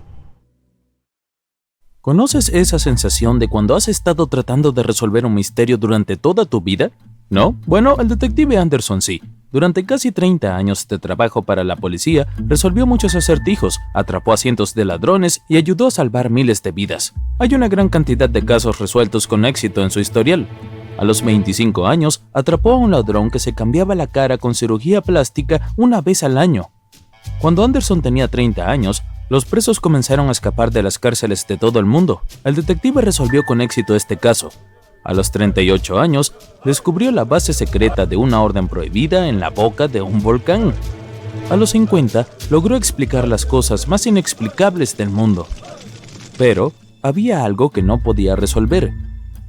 ¿Conoces esa sensación de cuando has estado tratando de resolver un misterio durante toda tu vida? ¿No? Bueno, el detective Anderson sí. Durante casi 30 años de trabajo para la policía, resolvió muchos acertijos, atrapó a cientos de ladrones y ayudó a salvar miles de vidas. Hay una gran cantidad de casos resueltos con éxito en su historial. A los 25 años, atrapó a un ladrón que se cambiaba la cara con cirugía plástica una vez al año. Cuando Anderson tenía 30 años, los presos comenzaron a escapar de las cárceles de todo el mundo. El detective resolvió con éxito este caso. A los 38 años, descubrió la base secreta de una orden prohibida en la boca de un volcán. A los 50, logró explicar las cosas más inexplicables del mundo. Pero había algo que no podía resolver.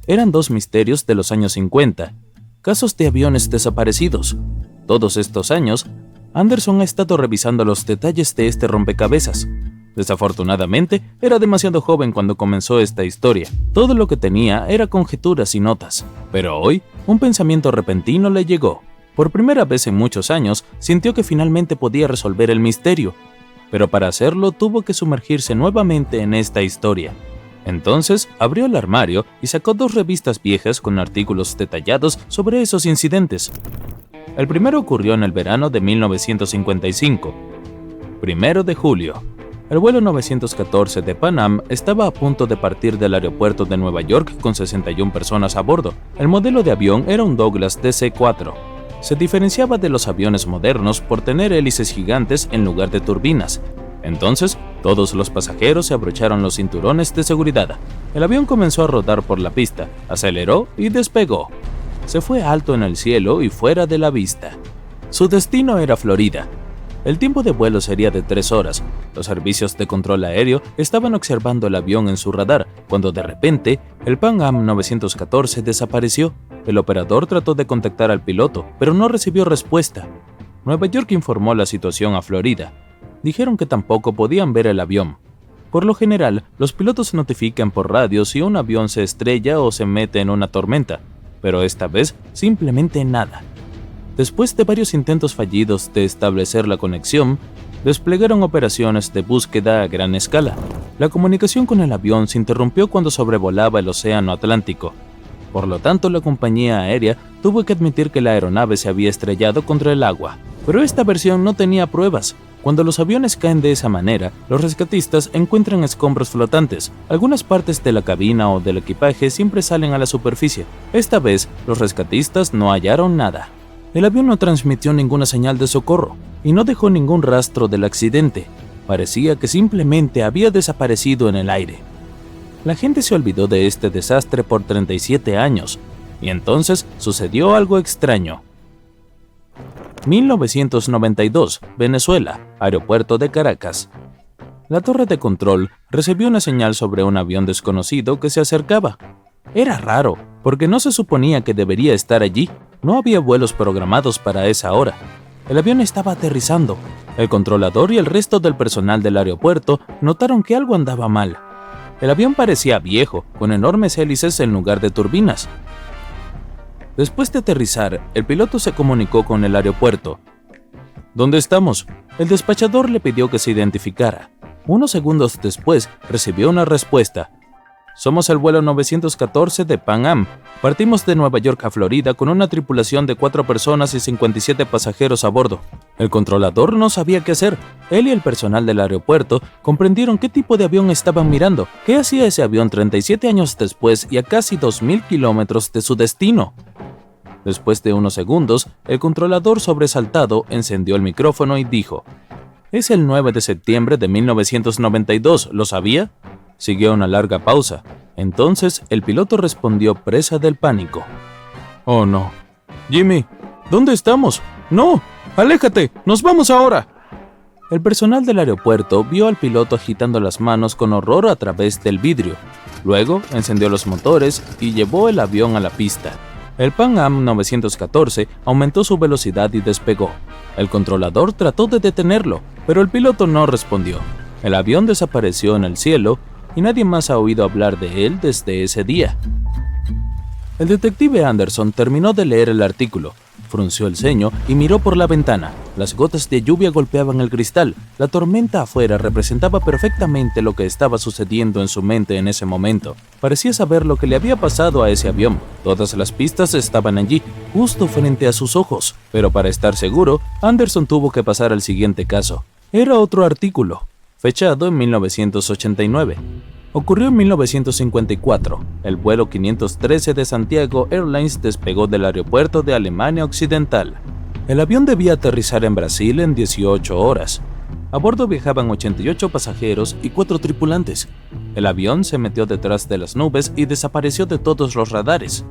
Eran dos misterios de los años 50, casos de aviones desaparecidos. Todos estos años, Anderson ha estado revisando los detalles de este rompecabezas. Desafortunadamente, era demasiado joven cuando comenzó esta historia. Todo lo que tenía era conjeturas y notas. Pero hoy, un pensamiento repentino le llegó. Por primera vez en muchos años, sintió que finalmente podía resolver el misterio. Pero para hacerlo, tuvo que sumergirse nuevamente en esta historia. Entonces, abrió el armario y sacó 2 revistas viejas con artículos detallados sobre esos incidentes. El primero ocurrió en el verano de 1955. 1 de julio. El vuelo 914 de Pan Am estaba a punto de partir del aeropuerto de Nueva York con 61 personas a bordo. El modelo de avión era un Douglas DC-4. Se diferenciaba de los aviones modernos por tener hélices gigantes en lugar de turbinas. Entonces, todos los pasajeros se abrocharon los cinturones de seguridad. El avión comenzó a rodar por la pista, aceleró y despegó. Se fue alto en el cielo y fuera de la vista. Su destino era Florida. El tiempo de vuelo sería de 3 horas. Los servicios de control aéreo estaban observando el avión en su radar, cuando de repente, el Pan Am 914 desapareció. El operador trató de contactar al piloto, pero no recibió respuesta. Nueva York informó la situación a Florida. Dijeron que tampoco podían ver el avión. Por lo general, los pilotos notifican por radio si un avión se estrella o se mete en una tormenta, pero esta vez simplemente nada. Después de varios intentos fallidos de establecer la conexión, desplegaron operaciones de búsqueda a gran escala. La comunicación con el avión se interrumpió cuando sobrevolaba el Océano Atlántico. Por lo tanto, la compañía aérea tuvo que admitir que la aeronave se había estrellado contra el agua. Pero esta versión no tenía pruebas. Cuando los aviones caen de esa manera, los rescatistas encuentran escombros flotantes. Algunas partes de la cabina o del equipaje siempre salen a la superficie. Esta vez, los rescatistas no hallaron nada. El avión no transmitió ninguna señal de socorro y no dejó ningún rastro del accidente. Parecía que simplemente había desaparecido en el aire. La gente se olvidó de este desastre por 37 años, y entonces sucedió algo extraño. 1992, Venezuela, aeropuerto de Caracas. La torre de control recibió una señal sobre un avión desconocido que se acercaba. Era raro, porque no se suponía que debería estar allí. No había vuelos programados para esa hora. El avión estaba aterrizando. El controlador y el resto del personal del aeropuerto notaron que algo andaba mal. El avión parecía viejo, con enormes hélices en lugar de turbinas. Después de aterrizar, el piloto se comunicó con el aeropuerto. ¿Dónde estamos? El despachador le pidió que se identificara. Unos segundos después, recibió una respuesta. Somos el vuelo 914 de Pan Am. Partimos de Nueva York a Florida con una tripulación de 4 personas y 57 pasajeros a bordo. El controlador no sabía qué hacer. Él y el personal del aeropuerto comprendieron qué tipo de avión estaban mirando. ¿Qué hacía ese avión 37 años después y a casi 2.000 kilómetros de su destino? Después de unos segundos, el controlador sobresaltado encendió el micrófono y dijo: «Es el 9 de septiembre de 1992, ¿lo sabía?». Siguió una larga pausa. Entonces el piloto respondió presa del pánico. «Oh no. Jimmy, ¿dónde estamos? ¡No! ¡Aléjate! ¡Nos vamos ahora!». El personal del aeropuerto vio al piloto agitando las manos con horror a través del vidrio. Luego encendió los motores y llevó el avión a la pista. El Pan Am 914 aumentó su velocidad y despegó. El controlador trató de detenerlo, pero el piloto no respondió. El avión desapareció en el cielo y nadie más ha oído hablar de él desde ese día. El detective Anderson terminó de leer el artículo, frunció el ceño y miró por la ventana. Las gotas de lluvia golpeaban el cristal. La tormenta afuera representaba perfectamente lo que estaba sucediendo en su mente en ese momento. Parecía saber lo que le había pasado a ese avión. Todas las pistas estaban allí, justo frente a sus ojos. Pero para estar seguro, Anderson tuvo que pasar al siguiente caso. Era otro artículo, fechado en 1989. Ocurrió en 1954. El vuelo 513 de Santiago Airlines despegó del aeropuerto de Alemania Occidental. El avión debía aterrizar en Brasil en 18 horas. A bordo viajaban 88 pasajeros y 4 tripulantes. El avión se metió detrás de las nubes y desapareció de todos los radares.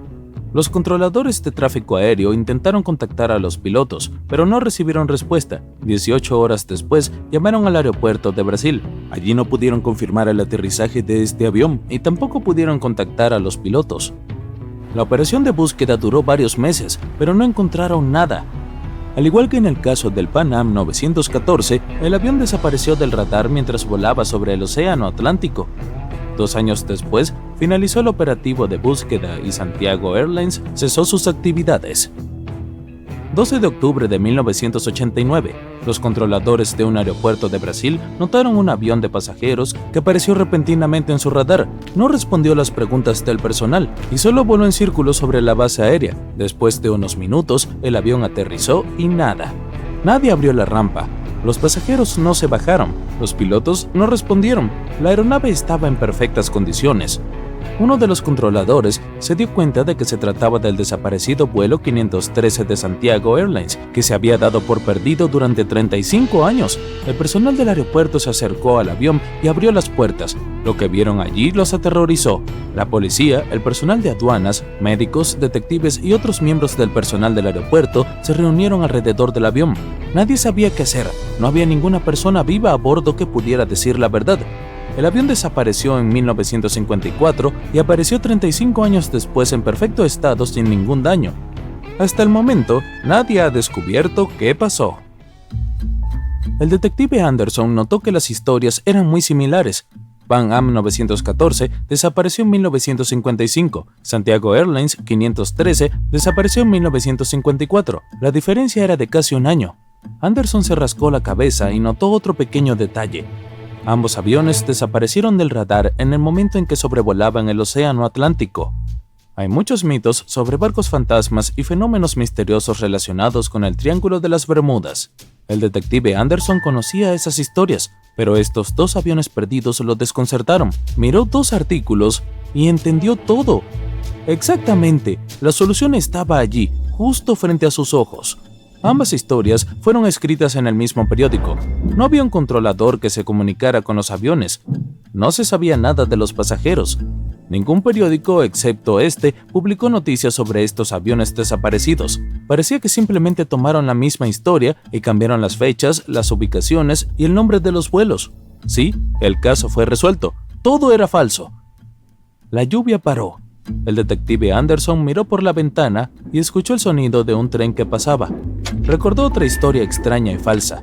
Los controladores de tráfico aéreo intentaron contactar a los pilotos, pero no recibieron respuesta. 18 horas después, llamaron al aeropuerto de Brasil. Allí no pudieron confirmar el aterrizaje de este avión y tampoco pudieron contactar a los pilotos. La operación de búsqueda duró varios meses, pero no encontraron nada. Al igual que en el caso del Pan Am 914, el avión desapareció del radar mientras volaba sobre el Océano Atlántico. 2 años después, finalizó el operativo de búsqueda y Santiago Airlines cesó sus actividades. 12 de octubre de 1989, los controladores de un aeropuerto de Brasil notaron un avión de pasajeros que apareció repentinamente en su radar. No respondió a las preguntas del personal y solo voló en círculo sobre la base aérea. Después de unos minutos, el avión aterrizó y nada. Nadie abrió la rampa. Los pasajeros no se bajaron. Los pilotos no respondieron. La aeronave estaba en perfectas condiciones. Uno de los controladores se dio cuenta de que se trataba del desaparecido vuelo 513 de Santiago Airlines, que se había dado por perdido durante 35 años. El personal del aeropuerto se acercó al avión y abrió las puertas. Lo que vieron allí los aterrorizó. La policía, el personal de aduanas, médicos, detectives y otros miembros del personal del aeropuerto se reunieron alrededor del avión. Nadie sabía qué hacer. No había ninguna persona viva a bordo que pudiera decir la verdad. El avión desapareció en 1954 y apareció 35 años después en perfecto estado sin ningún daño. Hasta el momento, nadie ha descubierto qué pasó. El detective Anderson notó que las historias eran muy similares. Pan Am 914 desapareció en 1955. Santiago Airlines 513 desapareció en 1954. La diferencia era de casi un año. Anderson se rascó la cabeza y notó otro pequeño detalle. Ambos aviones desaparecieron del radar en el momento en que sobrevolaban el Océano Atlántico. Hay muchos mitos sobre barcos fantasmas y fenómenos misteriosos relacionados con el Triángulo de las Bermudas. El detective Anderson conocía esas historias, pero estos 2 aviones perdidos lo desconcertaron. Miró 2 artículos y entendió todo. Exactamente, la solución estaba allí, justo frente a sus ojos. Ambas historias fueron escritas en el mismo periódico. No había un controlador que se comunicara con los aviones. No se sabía nada de los pasajeros. Ningún periódico, excepto este, publicó noticias sobre estos aviones desaparecidos. Parecía que simplemente tomaron la misma historia y cambiaron las fechas, las ubicaciones y el nombre de los vuelos. Sí, el caso fue resuelto. Todo era falso. La lluvia paró. El detective Anderson miró por la ventana y escuchó el sonido de un tren que pasaba. Recordó otra historia extraña y falsa.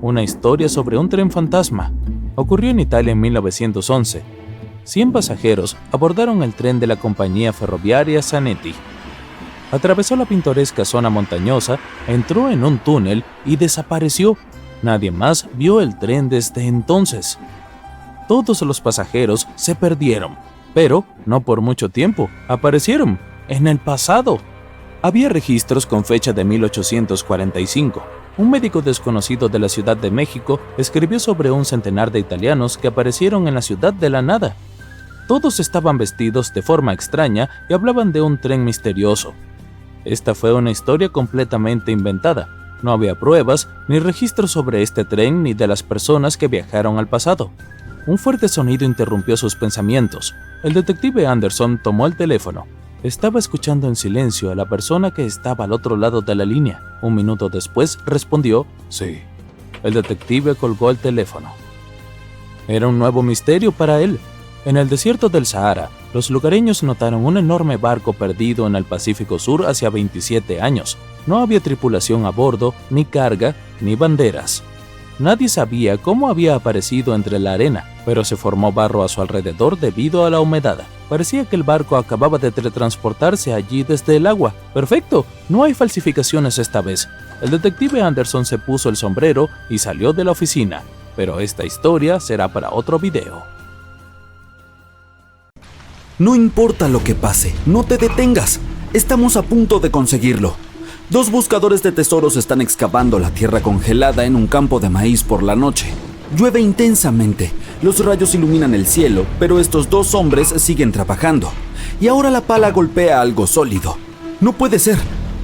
Una historia sobre un tren fantasma. Ocurrió en Italia en 1911. 100 pasajeros abordaron el tren de la compañía ferroviaria Zanetti. Atravesó la pintoresca zona montañosa, entró en un túnel y desapareció. Nadie más vio el tren desde entonces. Todos los pasajeros se perdieron, pero no por mucho tiempo. Aparecieron en el pasado. Había registros con fecha de 1845. Un médico desconocido de la Ciudad de México escribió sobre un centenar de italianos que aparecieron en la ciudad de la nada. Todos estaban vestidos de forma extraña y hablaban de un tren misterioso. Esta fue una historia completamente inventada. No había pruebas ni registros sobre este tren ni de las personas que viajaron al pasado. Un fuerte sonido interrumpió sus pensamientos. El detective Anderson tomó el teléfono. Estaba escuchando en silencio a la persona que estaba al otro lado de la línea. Un minuto después respondió, «Sí». El detective colgó el teléfono. Era un nuevo misterio para él. En el desierto del Sahara, los lugareños notaron un enorme barco perdido en el Pacífico Sur hacia 27 años. No había tripulación a bordo, ni carga, ni banderas. Nadie sabía cómo había aparecido entre la arena, pero se formó barro a su alrededor debido a la humedad. Parecía que el barco acababa de teletransportarse allí desde el agua. ¡Perfecto! No hay falsificaciones esta vez. El detective Anderson se puso el sombrero y salió de la oficina. Pero esta historia será para otro video. No importa lo que pase, no te detengas. Estamos a punto de conseguirlo. 2 buscadores de tesoros están excavando la tierra congelada en un campo de maíz por la noche. Llueve intensamente, los rayos iluminan el cielo, pero estos 2 hombres siguen trabajando. Y ahora la pala golpea algo sólido. No puede ser,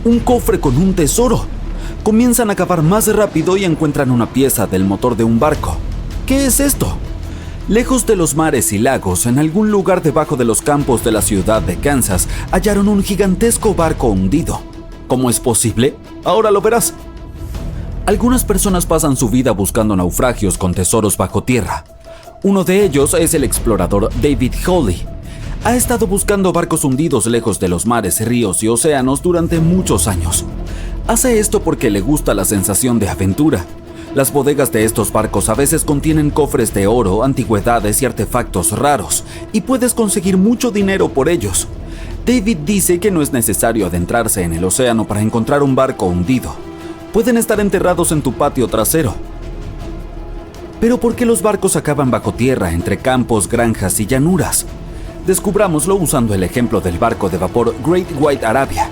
un cofre con un tesoro. Comienzan a cavar más rápido y encuentran una pieza del motor de un barco. ¿Qué es esto? Lejos de los mares y lagos, en algún lugar debajo de los campos de la ciudad de Kansas, hallaron un gigantesco barco hundido. ¿Cómo es posible? Ahora lo verás. Algunas personas pasan su vida buscando naufragios con tesoros bajo tierra. Uno de ellos es el explorador David Hawley. Ha estado buscando barcos hundidos lejos de los mares, ríos y océanos durante muchos años. Hace esto porque le gusta la sensación de aventura. Las bodegas de estos barcos a veces contienen cofres de oro, antigüedades y artefactos raros, y puedes conseguir mucho dinero por ellos. David dice que no es necesario adentrarse en el océano para encontrar un barco hundido. Pueden estar enterrados en tu patio trasero. Pero ¿por qué los barcos acaban bajo tierra entre campos, granjas y llanuras? Descubrámoslo usando el ejemplo del barco de vapor Great White Arabia.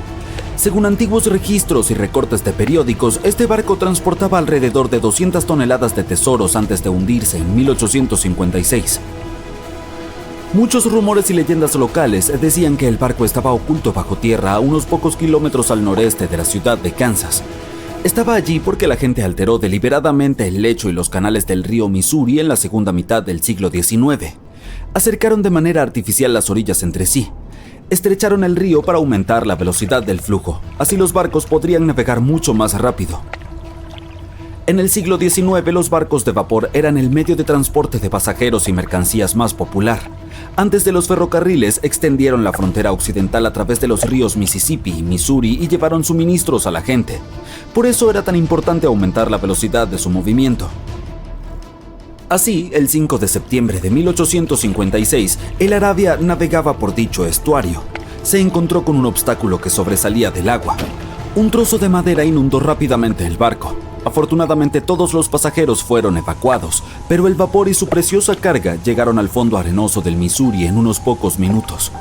Según antiguos registros y recortes de periódicos, este barco transportaba alrededor de 200 toneladas de tesoros antes de hundirse en 1856. Muchos rumores y leyendas locales decían que el barco estaba oculto bajo tierra a unos pocos kilómetros al noreste de la ciudad de Kansas. Estaba allí porque la gente alteró deliberadamente el lecho y los canales del río Missouri en la segunda mitad del siglo XIX. Acercaron de manera artificial las orillas entre sí. Estrecharon el río para aumentar la velocidad del flujo, así los barcos podrían navegar mucho más rápido. En el siglo XIX, los barcos de vapor eran el medio de transporte de pasajeros y mercancías más popular. Antes de los ferrocarriles, extendieron la frontera occidental a través de los ríos Mississippi y Missouri y llevaron suministros a la gente. Por eso era tan importante aumentar la velocidad de su movimiento. Así, el 5 de septiembre de 1856, el Arabia navegaba por dicho estuario. Se encontró con un obstáculo que sobresalía del agua. Un trozo de madera inundó rápidamente el barco. Afortunadamente todos los pasajeros fueron evacuados, pero el vapor y su preciosa carga llegaron al fondo arenoso del Missouri en unos pocos minutos.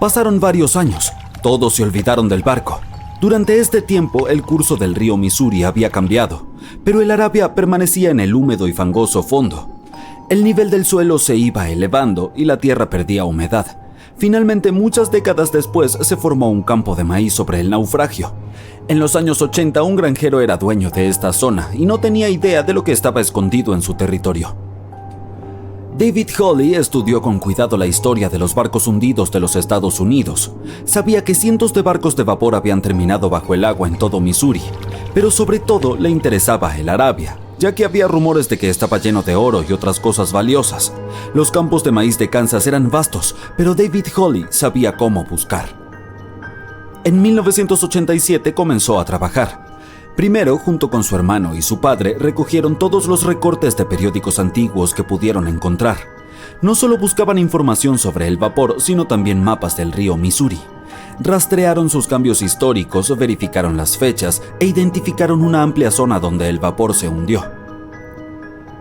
Pasaron varios años, todos se olvidaron del barco. Durante este tiempo el curso del río Missouri había cambiado, pero el Arabia permanecía en el húmedo y fangoso fondo. El nivel del suelo se iba elevando y la tierra perdía humedad. Finalmente, muchas décadas después, se formó un campo de maíz sobre el naufragio. En los años 80, un granjero era dueño de esta zona y no tenía idea de lo que estaba escondido en su territorio. David Hawley estudió con cuidado la historia de los barcos hundidos de los Estados Unidos. Sabía que cientos de barcos de vapor habían terminado bajo el agua en todo Missouri, pero sobre todo le interesaba el Arabia, ya que había rumores de que estaba lleno de oro y otras cosas valiosas. Los campos de maíz de Kansas eran vastos, pero David Hawley sabía cómo buscar. En 1987 comenzó a trabajar. Primero, junto con su hermano y su padre, recogieron todos los recortes de periódicos antiguos que pudieron encontrar. No solo buscaban información sobre el vapor, sino también mapas del río Missouri. Rastrearon sus cambios históricos, verificaron las fechas e identificaron una amplia zona donde el vapor se hundió.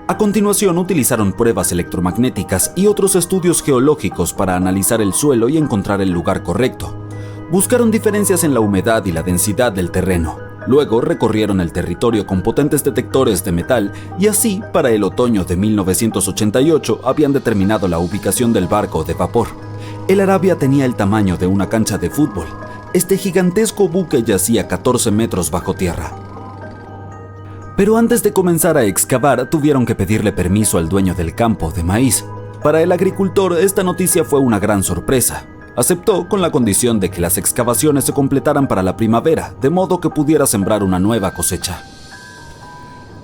A continuación, utilizaron pruebas electromagnéticas y otros estudios geológicos para analizar el suelo y encontrar el lugar correcto. Buscaron diferencias en la humedad y la densidad del terreno. Luego recorrieron el territorio con potentes detectores de metal y así, para el otoño de 1988, habían determinado la ubicación del barco de vapor. El Arabia tenía el tamaño de una cancha de fútbol. Este gigantesco buque yacía 14 metros bajo tierra. Pero antes de comenzar a excavar, tuvieron que pedirle permiso al dueño del campo de maíz. Para el agricultor, esta noticia fue una gran sorpresa. Aceptó con la condición de que las excavaciones se completaran para la primavera, de modo que pudiera sembrar una nueva cosecha.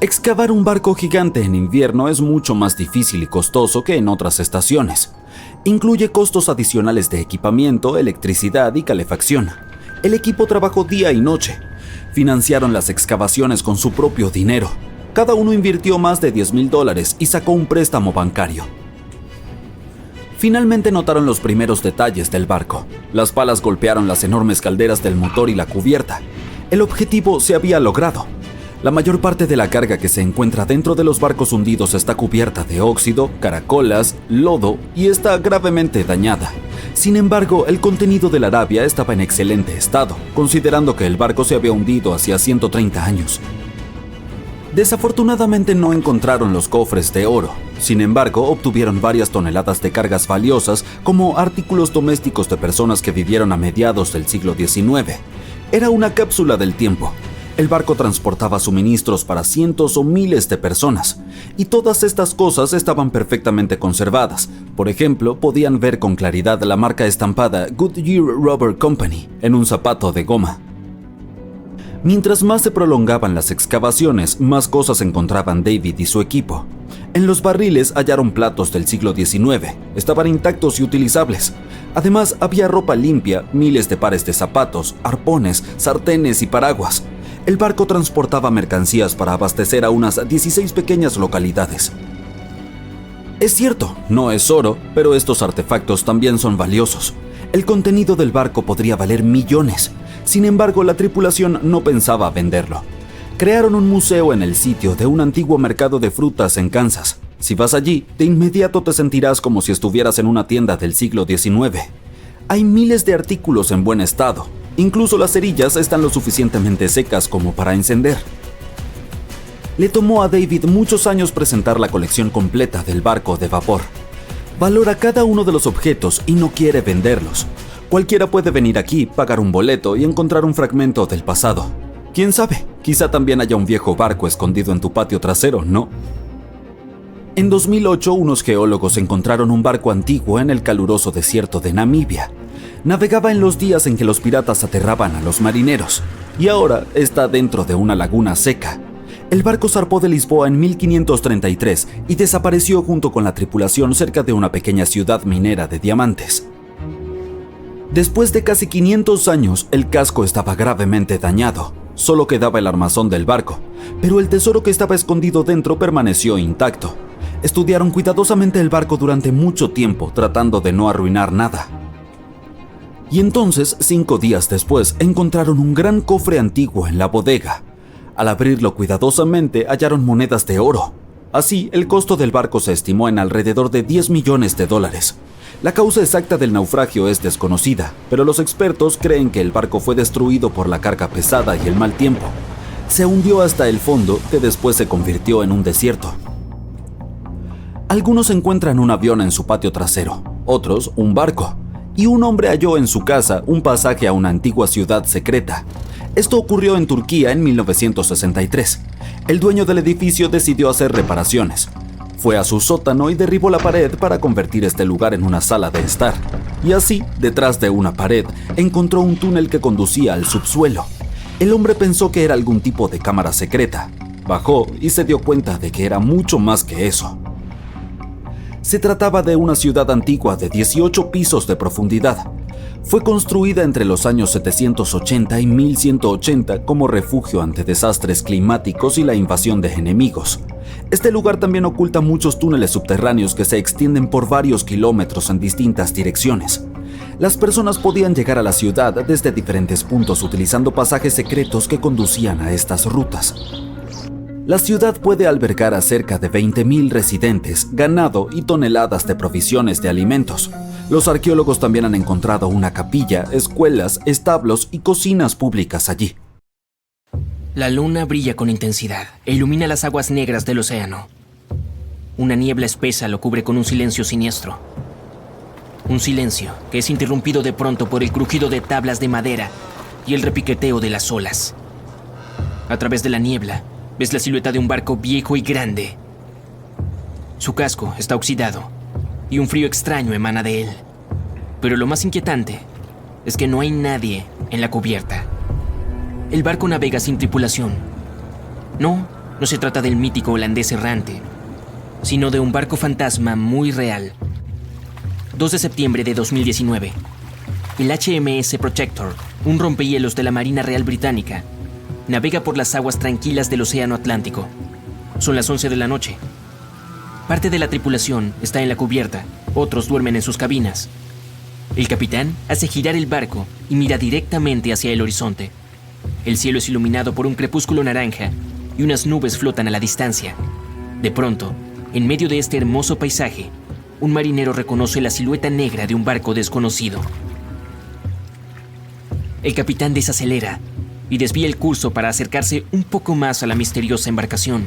Excavar un barco gigante en invierno es mucho más difícil y costoso que en otras estaciones. Incluye costos adicionales de equipamiento, electricidad y calefacción. El equipo trabajó día y noche. Financiaron las excavaciones con su propio dinero. Cada uno invirtió más de $10,000 y sacó un préstamo bancario. Finalmente notaron los primeros detalles del barco. Las palas golpearon las enormes calderas del motor y la cubierta. El objetivo se había logrado. La mayor parte de la carga que se encuentra dentro de los barcos hundidos está cubierta de óxido, caracolas, lodo y está gravemente dañada. Sin embargo, el contenido del Arabia estaba en excelente estado, considerando que el barco se había hundido hacía 130 años. Desafortunadamente no encontraron los cofres de oro. Sin embargo, obtuvieron varias toneladas de cargas valiosas como artículos domésticos de personas que vivieron a mediados del siglo XIX. Era una cápsula del tiempo. El barco transportaba suministros para cientos o miles de personas, y todas estas cosas estaban perfectamente conservadas. Por ejemplo, podían ver con claridad la marca estampada Goodyear Rubber Company en un zapato de goma. Mientras más se prolongaban las excavaciones, más cosas encontraban David y su equipo. En los barriles hallaron platos del siglo XIX, estaban intactos y utilizables. Además, había ropa limpia, miles de pares de zapatos, arpones, sartenes y paraguas. El barco transportaba mercancías para abastecer a unas 16 pequeñas localidades. Es cierto, no es oro, pero estos artefactos también son valiosos. El contenido del barco podría valer millones. Sin embargo, la tripulación no pensaba venderlo. Crearon un museo en el sitio de un antiguo mercado de frutas en Kansas. Si vas allí, de inmediato te sentirás como si estuvieras en una tienda del siglo XIX. Hay miles de artículos en buen estado. Incluso las cerillas están lo suficientemente secas como para encender. Le tomó a David muchos años presentar la colección completa del barco de vapor. Valora cada uno de los objetos y no quiere venderlos. Cualquiera puede venir aquí, pagar un boleto y encontrar un fragmento del pasado. ¿Quién sabe? Quizá también haya un viejo barco escondido en tu patio trasero, ¿no? En 2008, unos geólogos encontraron un barco antiguo en el caluroso desierto de Namibia. Navegaba en los días en que los piratas aterraban a los marineros, y ahora está dentro de una laguna seca. El barco zarpó de Lisboa en 1533 y desapareció junto con la tripulación cerca de una pequeña ciudad minera de diamantes. Después de casi 500 años, el casco estaba gravemente dañado. Solo quedaba el armazón del barco, pero el tesoro que estaba escondido dentro permaneció intacto. Estudiaron cuidadosamente el barco durante mucho tiempo, tratando de no arruinar nada. Y entonces, 5 días después, encontraron un gran cofre antiguo en la bodega. Al abrirlo cuidadosamente, hallaron monedas de oro. Así, el costo del barco se estimó en alrededor de $10 millones. La causa exacta del naufragio es desconocida, pero los expertos creen que el barco fue destruido por la carga pesada y el mal tiempo. Se hundió hasta el fondo, que después se convirtió en un desierto. Algunos encuentran un avión en su patio trasero, otros un barco, y un hombre halló en su casa un pasaje a una antigua ciudad secreta. Esto ocurrió en Turquía en 1963. El dueño del edificio decidió hacer reparaciones. Fue a su sótano y derribó la pared para convertir este lugar en una sala de estar. Y así, detrás de una pared, encontró un túnel que conducía al subsuelo. El hombre pensó que era algún tipo de cámara secreta. Bajó y se dio cuenta de que era mucho más que eso. Se trataba de una ciudad antigua de 18 pisos de profundidad. Fue construida entre los años 780 y 1180 como refugio ante desastres climáticos y la invasión de enemigos. Este lugar también oculta muchos túneles subterráneos que se extienden por varios kilómetros en distintas direcciones. Las personas podían llegar a la ciudad desde diferentes puntos utilizando pasajes secretos que conducían a estas rutas. La ciudad puede albergar a cerca de 20.000 residentes, ganado y toneladas de provisiones de alimentos. Los arqueólogos también han encontrado una capilla, escuelas, establos y cocinas públicas allí. La luna brilla con intensidad e ilumina las aguas negras del océano. Una niebla espesa lo cubre con un silencio siniestro. Un silencio que es interrumpido de pronto por el crujido de tablas de madera y el repiqueteo de las olas. A través de la niebla, ves la silueta de un barco viejo y grande. Su casco está oxidado y un frío extraño emana de él. Pero lo más inquietante es que no hay nadie en la cubierta. El barco navega sin tripulación. No se trata del mítico holandés errante, sino de un barco fantasma muy real. 2 de septiembre de 2019. El HMS Protector, un rompehielos de la Marina Real Británica, navega por las aguas tranquilas del Océano Atlántico. Son las 11 de la noche. Parte de la tripulación está en la cubierta, otros duermen en sus cabinas. El capitán hace girar el barco y mira directamente hacia el horizonte. El cielo es iluminado por un crepúsculo naranja y unas nubes flotan a la distancia. De pronto, en medio de este hermoso paisaje, un marinero reconoce la silueta negra de un barco desconocido. El capitán desacelera y desvía el curso para acercarse un poco más a la misteriosa embarcación.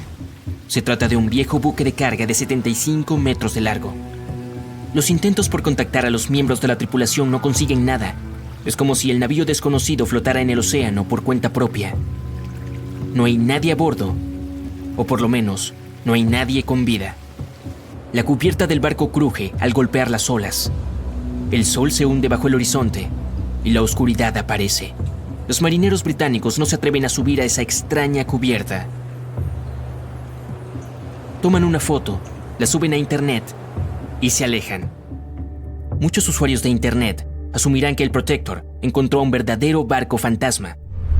Se trata de un viejo buque de carga de 75 metros de largo. Los intentos por contactar a los miembros de la tripulación no consiguen nada. Es como si el navío desconocido flotara en el océano por cuenta propia. No hay nadie a bordo, o por lo menos, no hay nadie con vida. La cubierta del barco cruje al golpear las olas. El sol se hunde bajo el horizonte y la oscuridad aparece. Los marineros británicos no se atreven a subir a esa extraña cubierta. Toman una foto, la suben a internet y se alejan. Muchos usuarios de internet asumirán que el Protector encontró un verdadero barco fantasma.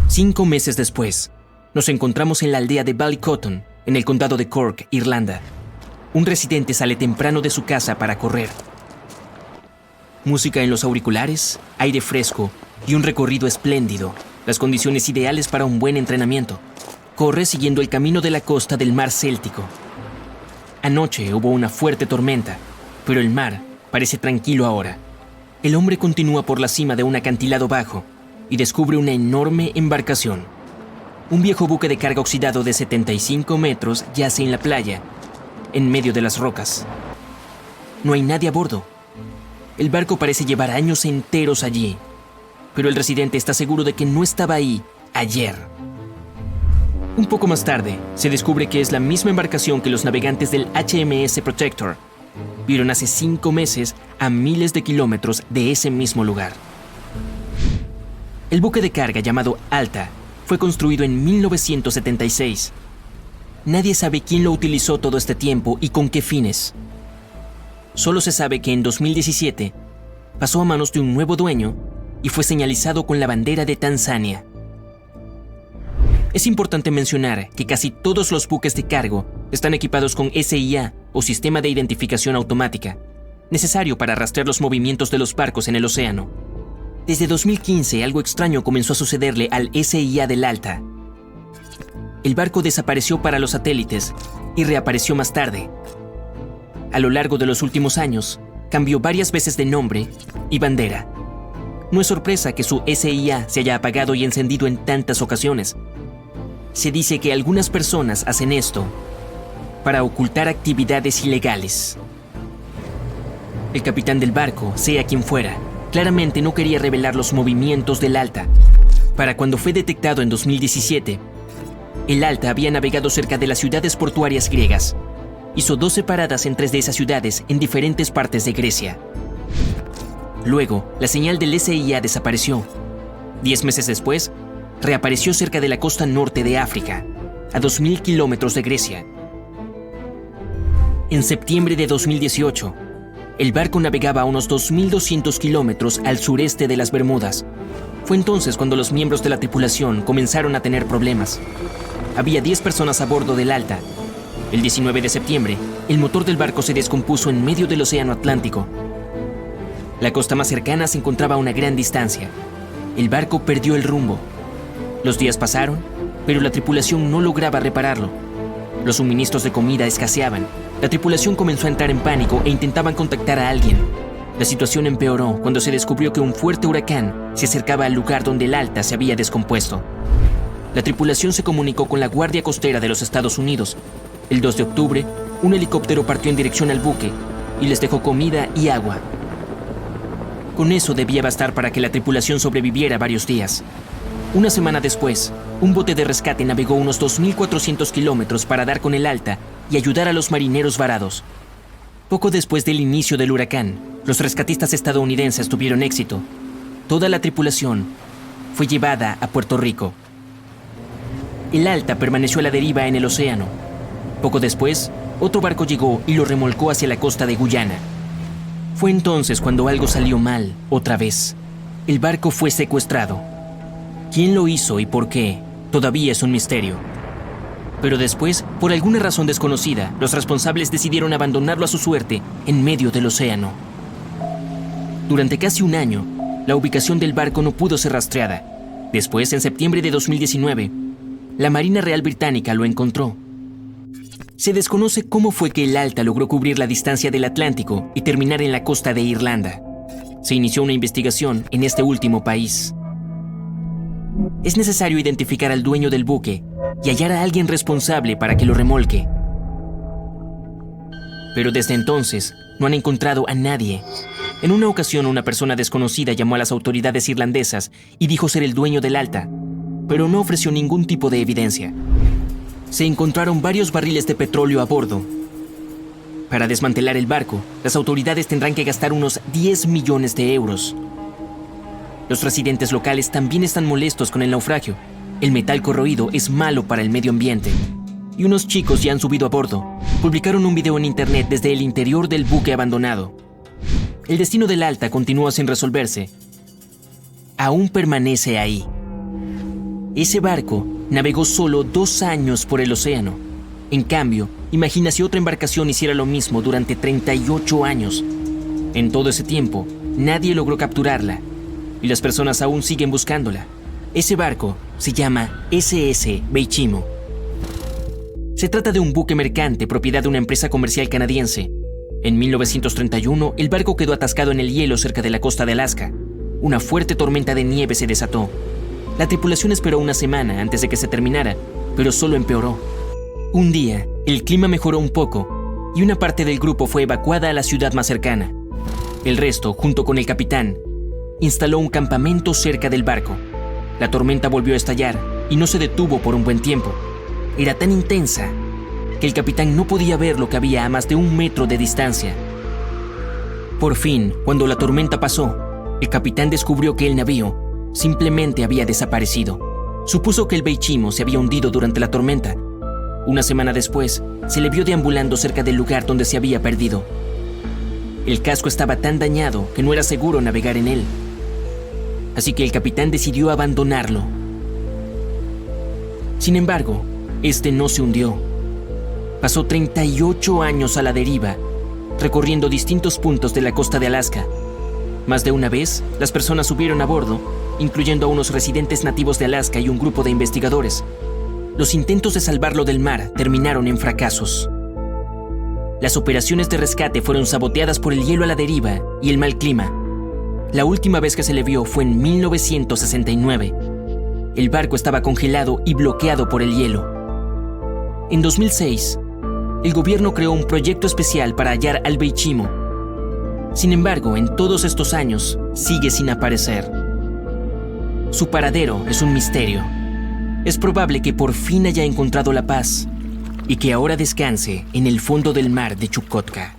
5 meses después, nos encontramos en la aldea de Ballycotton, en el condado de Cork, Irlanda. Un residente sale temprano de su casa para correr. Música en los auriculares, aire fresco y un recorrido espléndido, las condiciones ideales para un buen entrenamiento. Corre siguiendo el camino de la costa del mar Céltico. Anoche hubo una fuerte tormenta, pero el mar parece tranquilo ahora. El hombre continúa por la cima de un acantilado bajo y descubre una enorme embarcación. Un viejo buque de carga oxidado de 75 metros yace en la playa, en medio de las rocas. No hay nadie a bordo. El barco parece llevar años enteros allí, pero el residente está seguro de que no estaba ahí ayer. Un poco más tarde, se descubre que es la misma embarcación que los navegantes del HMS Protector vieron hace 5 meses a miles de kilómetros de ese mismo lugar. El buque de carga llamado Alta fue construido en 1976. Nadie sabe quién lo utilizó todo este tiempo y con qué fines. Solo se sabe que en 2017 pasó a manos de un nuevo dueño y fue señalizado con la bandera de Tanzania. Es importante mencionar que casi todos los buques de cargo están equipados con SIA o Sistema de Identificación Automática, necesario para rastrear los movimientos de los barcos en el océano. Desde 2015, algo extraño comenzó a sucederle al SIA del Alta. El barco desapareció para los satélites y reapareció más tarde. A lo largo de los últimos años, cambió varias veces de nombre y bandera. No es sorpresa que su SIA se haya apagado y encendido en tantas ocasiones. Se dice que algunas personas hacen esto para ocultar actividades ilegales. El capitán del barco, sea quien fuera, claramente no quería revelar los movimientos del Alta. Para cuando fue detectado en 2017, el Alta había navegado cerca de las ciudades portuarias griegas. Hizo 12 paradas en 3 de esas ciudades en diferentes partes de Grecia. Luego, la señal del SIA desapareció. 10 meses después, reapareció cerca de la costa norte de África, a 2.000 kilómetros de Grecia. En septiembre de 2018, el barco navegaba a unos 2.200 kilómetros al sureste de las Bermudas. Fue entonces cuando los miembros de la tripulación comenzaron a tener problemas. Había 10 personas a bordo del Alta. El 19 de septiembre, el motor del barco se descompuso en medio del Océano Atlántico. La costa más cercana se encontraba a una gran distancia. El barco perdió el rumbo. Los días pasaron, pero la tripulación no lograba repararlo. Los suministros de comida escaseaban. La tripulación comenzó a entrar en pánico e intentaban contactar a alguien. La situación empeoró cuando se descubrió que un fuerte huracán se acercaba al lugar donde el Alta se había descompuesto. La tripulación se comunicó con la Guardia Costera de los Estados Unidos. El 2 de octubre, un helicóptero partió en dirección al buque y les dejó comida y agua. Con eso debía bastar para que la tripulación sobreviviera varios días. Una semana después, un bote de rescate navegó unos 2.400 kilómetros para dar con el Alta y ayudar a los marineros varados. Poco después del inicio del huracán, los rescatistas estadounidenses tuvieron éxito. Toda la tripulación fue llevada a Puerto Rico. El Alta permaneció a la deriva en el océano. Poco después, otro barco llegó y lo remolcó hacia la costa de Guyana. Fue entonces cuando algo salió mal, otra vez. El barco fue secuestrado. ¿Quién lo hizo y por qué? Todavía es un misterio. Pero después, por alguna razón desconocida, los responsables decidieron abandonarlo a su suerte en medio del océano. Durante casi un año, la ubicación del barco no pudo ser rastreada. Después, en septiembre de 2019, la Marina Real Británica lo encontró. Se desconoce cómo fue que el Alta logró cubrir la distancia del Atlántico y terminar en la costa de Irlanda. Se inició una investigación en este último país. Es necesario identificar al dueño del buque y hallar a alguien responsable para que lo remolque. Pero desde entonces no han encontrado a nadie. En una ocasión, una persona desconocida llamó a las autoridades irlandesas y dijo ser el dueño del Alta, pero no ofreció ningún tipo de evidencia. Se encontraron varios barriles de petróleo a bordo. Para desmantelar el barco, las autoridades tendrán que gastar unos 10 millones de euros. Los residentes locales también están molestos con el naufragio. El metal corroído es malo para el medio ambiente. Y unos chicos ya han subido a bordo. Publicaron un video en internet desde el interior del buque abandonado. El destino del Alta continúa sin resolverse. Aún permanece ahí. Ese barco navegó solo 2 años por el océano. En cambio, imagina si otra embarcación hiciera lo mismo durante 38 años. En todo ese tiempo, nadie logró capturarla. Y las personas aún siguen buscándola. Ese barco se llama SS Beichimo. Se trata de un buque mercante propiedad de una empresa comercial canadiense. En 1931, el barco quedó atascado en el hielo cerca de la costa de Alaska. Una fuerte tormenta de nieve se desató. La tripulación esperó una semana antes de que se terminara, pero solo empeoró. Un día, el clima mejoró un poco y una parte del grupo fue evacuada a la ciudad más cercana. El resto, junto con el capitán, instaló un campamento cerca del barco. La tormenta volvió a estallar y no se detuvo por un buen tiempo. Era tan intensa que el capitán no podía ver lo que había a más de 1 metro de distancia. Por fin, cuando la tormenta pasó, el capitán descubrió que el navío simplemente había desaparecido. Supuso que el Beichimo se había hundido durante la tormenta. Una semana después, se le vio deambulando cerca del lugar donde se había perdido. El casco estaba tan dañado que no era seguro navegar en él. Así que el capitán decidió abandonarlo. Sin embargo, este no se hundió. Pasó 38 años a la deriva, recorriendo distintos puntos de la costa de Alaska. Más de una vez, las personas subieron a bordo, incluyendo a unos residentes nativos de Alaska y un grupo de investigadores. Los intentos de salvarlo del mar terminaron en fracasos. Las operaciones de rescate fueron saboteadas por el hielo a la deriva y el mal clima. La última vez que se le vio fue en 1969. El barco estaba congelado y bloqueado por el hielo. En 2006, el gobierno creó un proyecto especial para hallar al Beichimo. Sin embargo, en todos estos años, sigue sin aparecer. Su paradero es un misterio. Es probable que por fin haya encontrado la paz y que ahora descanse en el fondo del mar de Chukotka.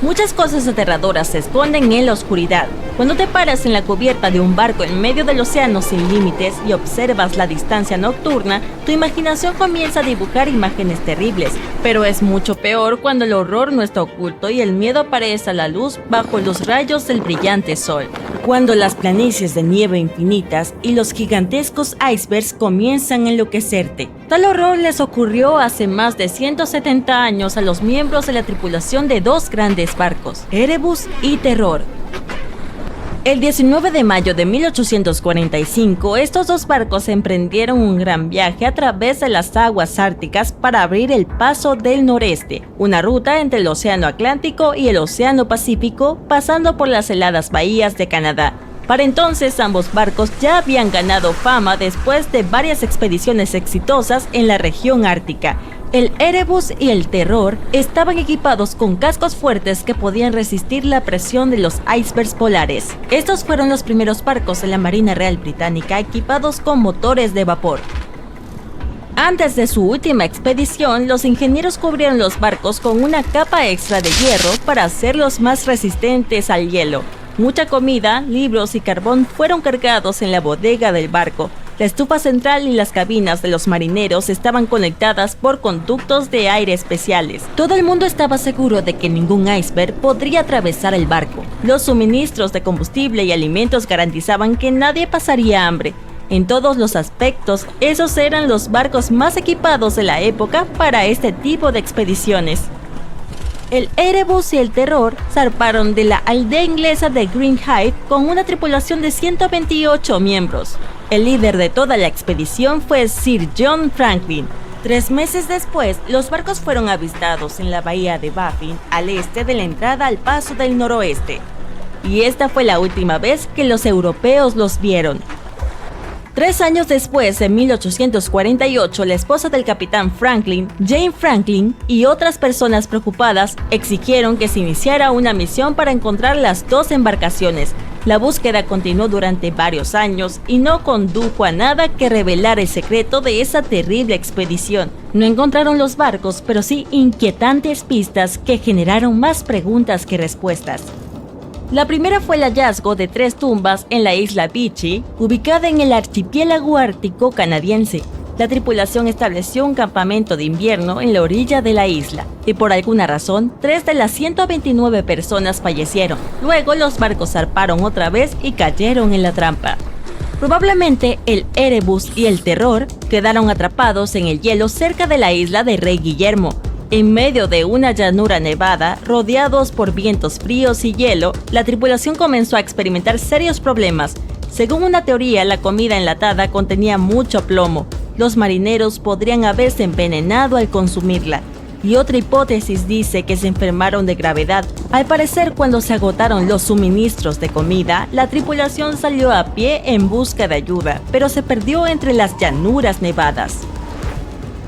Muchas cosas aterradoras se esconden en la oscuridad. Cuando te paras en la cubierta de un barco en medio del océano sin límites y observas la distancia nocturna, tu imaginación comienza a dibujar imágenes terribles. Pero es mucho peor cuando el horror no está oculto y el miedo aparece a la luz bajo los rayos del brillante sol. Cuando las planicies de nieve infinitas y los gigantescos icebergs comienzan a enloquecerte. Tal horror les ocurrió hace más de 170 años a los miembros de la tripulación de dos grandes barcos, Erebus y Terror. El 19 de mayo de 1845, estos dos barcos emprendieron un gran viaje a través de las aguas árticas para abrir el Paso del Noreste, una ruta entre el Océano Atlántico y el Océano Pacífico, pasando por las heladas bahías de Canadá. Para entonces, ambos barcos ya habían ganado fama después de varias expediciones exitosas en la región ártica. El Erebus y el Terror estaban equipados con cascos fuertes que podían resistir la presión de los icebergs polares. Estos fueron los primeros barcos de la Marina Real Británica equipados con motores de vapor. Antes de su última expedición, los ingenieros cubrieron los barcos con una capa extra de hierro para hacerlos más resistentes al hielo. Mucha comida, libros y carbón fueron cargados en la bodega del barco. La estufa central y las cabinas de los marineros estaban conectadas por conductos de aire especiales. Todo el mundo estaba seguro de que ningún iceberg podría atravesar el barco. Los suministros de combustible y alimentos garantizaban que nadie pasaría hambre. En todos los aspectos, esos eran los barcos más equipados de la época para este tipo de expediciones. El Erebus y el Terror zarparon de la aldea inglesa de Greenhithe con una tripulación de 128 miembros. El líder de toda la expedición fue Sir John Franklin. 3 meses después, los barcos fueron avistados en la bahía de Baffin, al este de la entrada al Paso del Noroeste. Y esta fue la última vez que los europeos los vieron. 3 años después, en 1848, la esposa del capitán Franklin, Jane Franklin, y otras personas preocupadas exigieron que se iniciara una misión para encontrar las 2 embarcaciones. La búsqueda continuó durante varios años y no condujo a nada que revelar el secreto de esa terrible expedición. No encontraron los barcos, pero sí inquietantes pistas que generaron más preguntas que respuestas. La primera fue el hallazgo de 3 tumbas en la isla Beechey, ubicada en el archipiélago ártico canadiense. La tripulación estableció un campamento de invierno en la orilla de la isla, y por alguna razón, 3 de las 129 personas fallecieron. Luego los barcos zarparon otra vez y cayeron en la trampa. Probablemente el Erebus y el Terror quedaron atrapados en el hielo cerca de la isla de Rey Guillermo. En medio de una llanura nevada, rodeados por vientos fríos y hielo, la tripulación comenzó a experimentar serios problemas. Según una teoría, la comida enlatada contenía mucho plomo. Los marineros podrían haberse envenenado al consumirla. Y otra hipótesis dice que se enfermaron de gravedad. Al parecer, cuando se agotaron los suministros de comida, la tripulación salió a pie en busca de ayuda, pero se perdió entre las llanuras nevadas.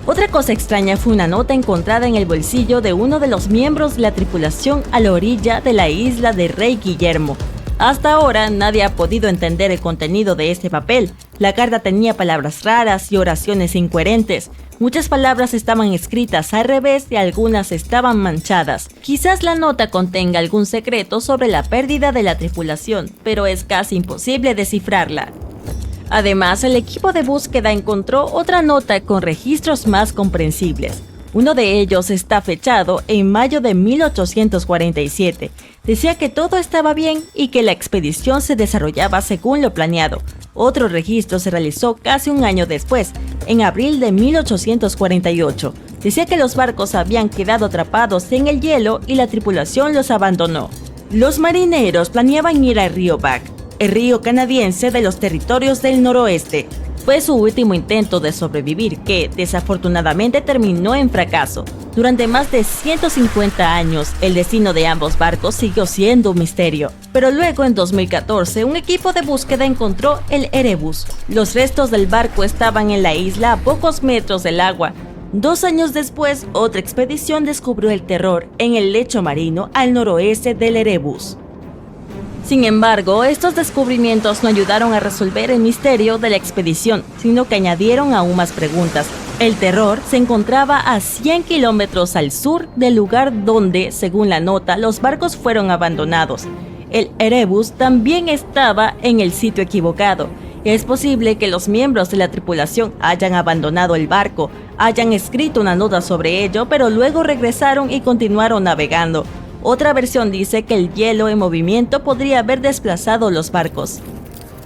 Otra cosa extraña fue una nota encontrada en el bolsillo de uno de los miembros de la tripulación a la orilla de la isla de Rey Guillermo. Hasta ahora nadie ha podido entender el contenido de este papel. La carta tenía palabras raras y oraciones incoherentes. Muchas palabras estaban escritas al revés y algunas estaban manchadas. Quizás la nota contenga algún secreto sobre la pérdida de la tripulación, pero es casi imposible descifrarla. Además, el equipo de búsqueda encontró otra nota con registros más comprensibles. Uno de ellos está fechado en mayo de 1847. Decía que todo estaba bien y que la expedición se desarrollaba según lo planeado. Otro registro se realizó casi un año después, en abril de 1848. Decía que los barcos habían quedado atrapados en el hielo y la tripulación los abandonó. Los marineros planeaban ir al río Back, el río canadiense de los territorios del noroeste. Fue su último intento de sobrevivir que, desafortunadamente, terminó en fracaso. Durante más de 150 años, el destino de ambos barcos siguió siendo un misterio. Pero luego, en 2014, un equipo de búsqueda encontró el Erebus. Los restos del barco estaban en la isla a pocos metros del agua. 2 años después, otra expedición descubrió el terror en el lecho marino al noroeste del Erebus. Sin embargo, estos descubrimientos no ayudaron a resolver el misterio de la expedición, sino que añadieron aún más preguntas. El terror se encontraba a 100 kilómetros al sur del lugar donde, según la nota, los barcos fueron abandonados. El Erebus también estaba en el sitio equivocado. Es posible que los miembros de la tripulación hayan abandonado el barco, hayan escrito una nota sobre ello, pero luego regresaron y continuaron navegando. Otra versión dice que el hielo en movimiento podría haber desplazado los barcos.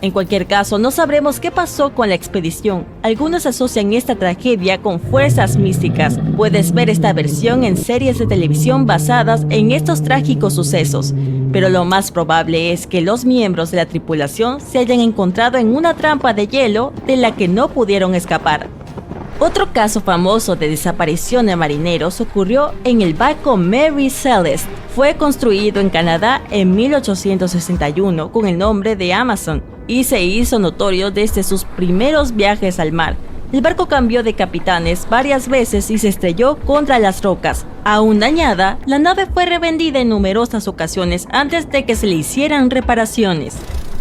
En cualquier caso, no sabremos qué pasó con la expedición. Algunos asocian esta tragedia con fuerzas místicas. Puedes ver esta versión en series de televisión basadas en estos trágicos sucesos. Pero lo más probable es que los miembros de la tripulación se hayan encontrado en una trampa de hielo de la que no pudieron escapar. Otro caso famoso de desaparición de marineros ocurrió en el barco Mary Celeste. Fue construido en Canadá en 1861 con el nombre de Amazon y se hizo notorio desde sus primeros viajes al mar. El barco cambió de capitanes varias veces y se estrelló contra las rocas. Aún dañada, la nave fue revendida en numerosas ocasiones antes de que se le hicieran reparaciones.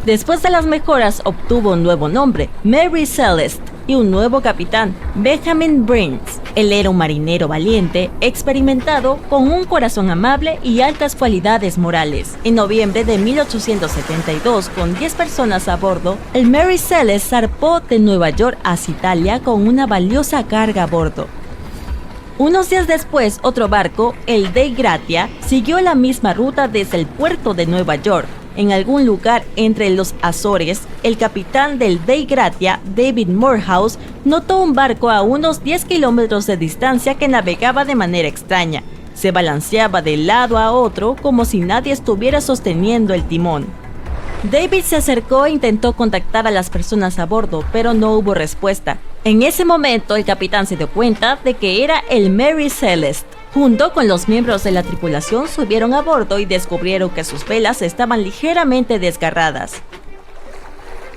Después de las mejoras obtuvo un nuevo nombre, Mary Celeste, y un nuevo capitán, Benjamin Brins. Él era un marinero valiente, experimentado, con un corazón amable y altas cualidades morales. En noviembre de 1872, con 10 personas a bordo, el Mary Celeste zarpó de Nueva York hacia Italia con una valiosa carga a bordo. Unos días después, otro barco, el Dei Gratia, siguió la misma ruta desde el puerto de Nueva York. En algún lugar entre los Azores, el capitán del Dei Gratia, David Morehouse, notó un barco a unos 10 kilómetros de distancia que navegaba de manera extraña. Se balanceaba de lado a otro como si nadie estuviera sosteniendo el timón. David se acercó e intentó contactar a las personas a bordo, pero no hubo respuesta. En ese momento, el capitán se dio cuenta de que era el Mary Celeste. Junto con los miembros de la tripulación subieron a bordo y descubrieron que sus velas estaban ligeramente desgarradas.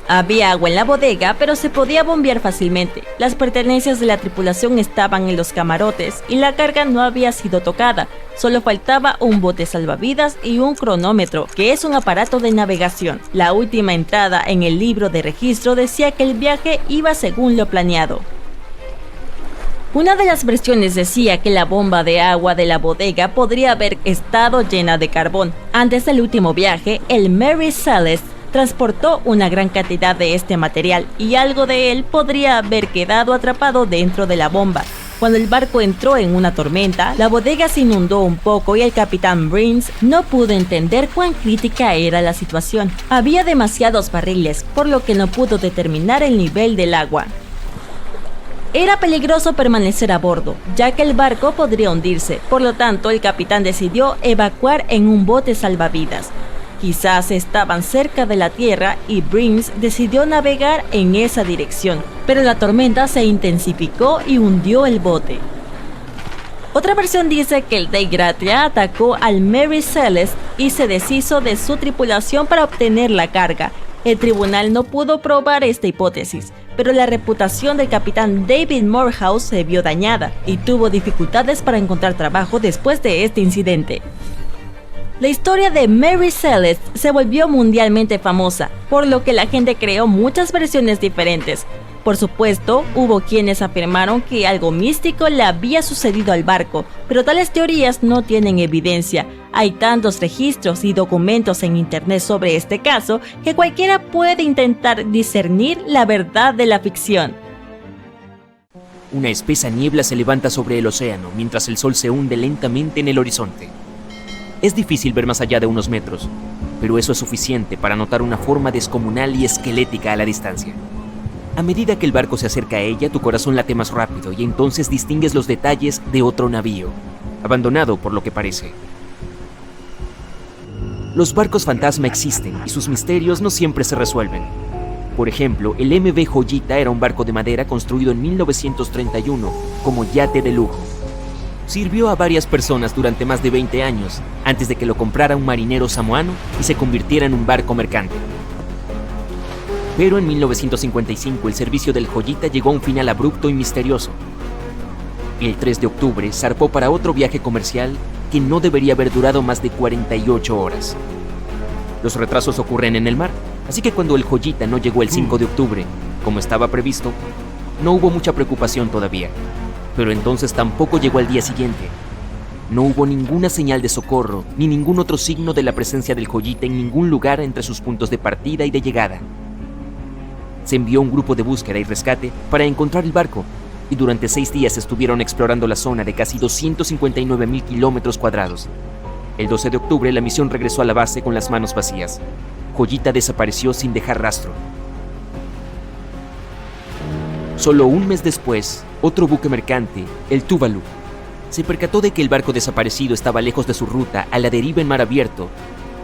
Había agua en la bodega, pero se podía bombear fácilmente. Las pertenencias de la tripulación estaban en los camarotes y la carga no había sido tocada. Solo faltaba un bote salvavidas y un cronómetro, que es un aparato de navegación. La última entrada en el libro de registro decía que el viaje iba según lo planeado. Una de las versiones decía que la bomba de agua de la bodega podría haber estado llena de carbón. Antes del último viaje, el Mary Celeste transportó una gran cantidad de este material y algo de él podría haber quedado atrapado dentro de la bomba. Cuando el barco entró en una tormenta, la bodega se inundó un poco y el capitán Brins no pudo entender cuán crítica era la situación. Había demasiados barriles, por lo que no pudo determinar el nivel del agua. Era peligroso permanecer a bordo, ya que el barco podría hundirse. Por lo tanto, el capitán decidió evacuar en un bote salvavidas. Quizás estaban cerca de la tierra y Brins decidió navegar en esa dirección, pero la tormenta se intensificó y hundió el bote. Otra versión dice que el Dei Gratia atacó al Mary Celeste y se deshizo de su tripulación para obtener la carga. El tribunal no pudo probar esta hipótesis, pero la reputación del capitán David Morehouse se vio dañada y tuvo dificultades para encontrar trabajo después de este incidente. La historia de Mary Celeste se volvió mundialmente famosa, por lo que la gente creó muchas versiones diferentes. Por supuesto, hubo quienes afirmaron que algo místico le había sucedido al barco, pero tales teorías no tienen evidencia. Hay tantos registros y documentos en internet sobre este caso que cualquiera puede intentar discernir la verdad de la ficción. Una espesa niebla se levanta sobre el océano mientras el sol se hunde lentamente en el horizonte. Es difícil ver más allá de unos metros, pero eso es suficiente para notar una forma descomunal y esquelética a la distancia. A medida que el barco se acerca a ella, tu corazón late más rápido y entonces distingues los detalles de otro navío, abandonado por lo que parece. Los barcos fantasma existen y sus misterios no siempre se resuelven. Por ejemplo, el MV Joyita era un barco de madera construido en 1931 como yate de lujo. Sirvió a varias personas durante más de 20 años antes de que lo comprara un marinero samoano y se convirtiera en un barco mercante. Pero en 1955 el servicio del Joyita llegó a un final abrupto y misterioso. El 3 de octubre zarpó para otro viaje comercial que no debería haber durado más de 48 horas. Los retrasos ocurren en el mar, así que cuando el Joyita no llegó el 5 de octubre, como estaba previsto, no hubo mucha preocupación todavía. Pero entonces tampoco llegó al día siguiente. No hubo ninguna señal de socorro, ni ningún otro signo de la presencia del Joyita en ningún lugar entre sus puntos de partida y de llegada. Se envió un grupo de búsqueda y rescate para encontrar el barco, y durante 6 días estuvieron explorando la zona de casi 259,000 kilómetros cuadrados. El 12 de octubre la misión regresó a la base con las manos vacías. Joyita desapareció sin dejar rastro. Solo un mes después, otro buque mercante, el Tuvalu, se percató de que el barco desaparecido estaba lejos de su ruta, a la deriva en mar abierto,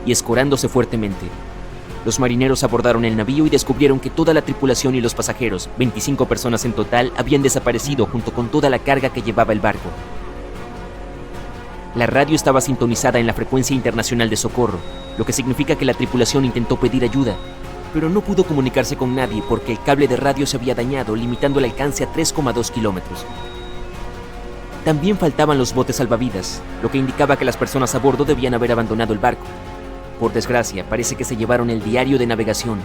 y escorándose fuertemente. Los marineros abordaron el navío y descubrieron que toda la tripulación y los pasajeros, 25 personas en total, habían desaparecido junto con toda la carga que llevaba el barco. La radio estaba sintonizada en la frecuencia internacional de socorro, lo que significa que la tripulación intentó pedir ayuda, pero no pudo comunicarse con nadie porque el cable de radio se había dañado, limitando el alcance a 3,2 kilómetros. También faltaban los botes salvavidas, lo que indicaba que las personas a bordo debían haber abandonado el barco. Por desgracia, parece que se llevaron el diario de navegación,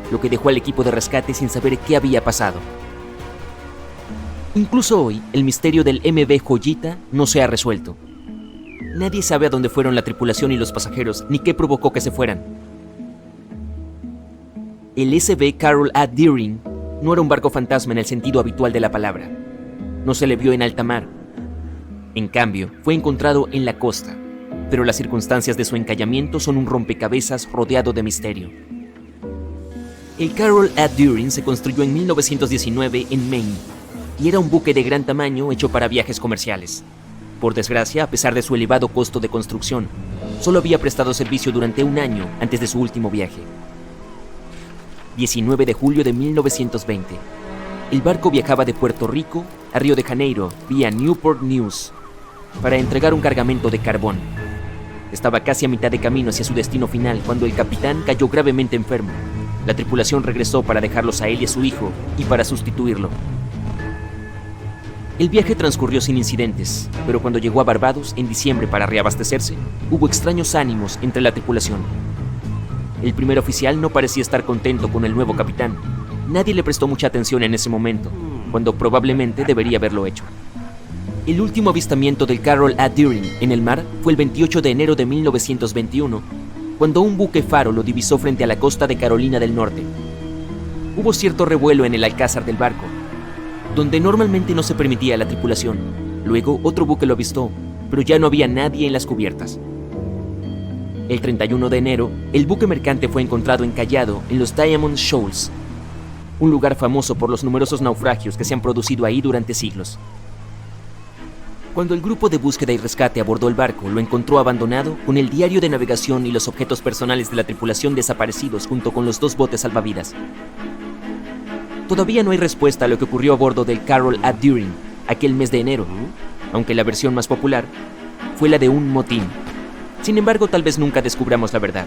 lo que dejó al equipo de rescate sin saber qué había pasado. Incluso hoy, el misterio del MV Joyita no se ha resuelto. Nadie sabe a dónde fueron la tripulación y los pasajeros, ni qué provocó que se fueran. El SV Carol A. Deering no era un barco fantasma en el sentido habitual de la palabra. No se le vio en alta mar. En cambio, fue encontrado en la costa, pero las circunstancias de su encallamiento son un rompecabezas rodeado de misterio. El Carol A. Deering se construyó en 1919 en Maine y era un buque de gran tamaño hecho para viajes comerciales. Por desgracia, a pesar de su elevado costo de construcción, solo había prestado servicio durante un año antes de su último viaje. 19 de julio de 1920. El barco viajaba de Puerto Rico a Río de Janeiro vía Newport News para entregar un cargamento de carbón. Estaba casi a mitad de camino hacia su destino final cuando el capitán cayó gravemente enfermo. La tripulación regresó para dejarlos a él y a su hijo y para sustituirlo. El viaje transcurrió sin incidentes, pero cuando llegó a Barbados en diciembre para reabastecerse, hubo extraños ánimos entre la tripulación. El primer oficial no parecía estar contento con el nuevo capitán. Nadie le prestó mucha atención en ese momento, cuando probablemente debería haberlo hecho. El último avistamiento del Carol A. Deering en el mar fue el 28 de enero de 1921, cuando un buque faro lo divisó frente a la costa de Carolina del Norte. Hubo cierto revuelo en el alcázar del barco, donde normalmente no se permitía a la tripulación. Luego otro buque lo avistó, pero ya no había nadie en las cubiertas. El 31 de enero, el buque mercante fue encontrado encallado en los Diamond Shoals, un lugar famoso por los numerosos naufragios que se han producido ahí durante siglos. Cuando el grupo de búsqueda y rescate abordó el barco, lo encontró abandonado con el diario de navegación y los objetos personales de la tripulación desaparecidos junto con los 2 botes salvavidas. Todavía no hay respuesta a lo que ocurrió a bordo del Carol A. Deering aquel mes de enero, aunque la versión más popular fue la de un motín. Sin embargo, tal vez nunca descubramos la verdad.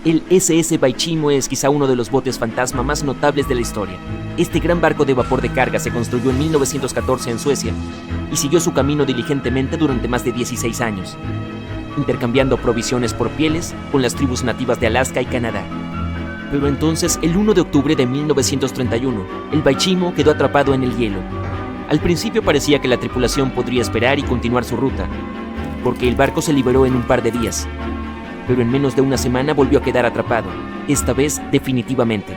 El SS Baichimo es quizá uno de los botes fantasma más notables de la historia. Este gran barco de vapor de carga se construyó en 1914 en Suecia y siguió su camino diligentemente durante más de 16 años, intercambiando provisiones por pieles con las tribus nativas de Alaska y Canadá. Pero entonces, el 1 de octubre de 1931, el Baichimo quedó atrapado en el hielo. Al principio parecía que la tripulación podría esperar y continuar su ruta, porque el barco se liberó en un par de días. Pero en menos de una semana volvió a quedar atrapado, esta vez definitivamente.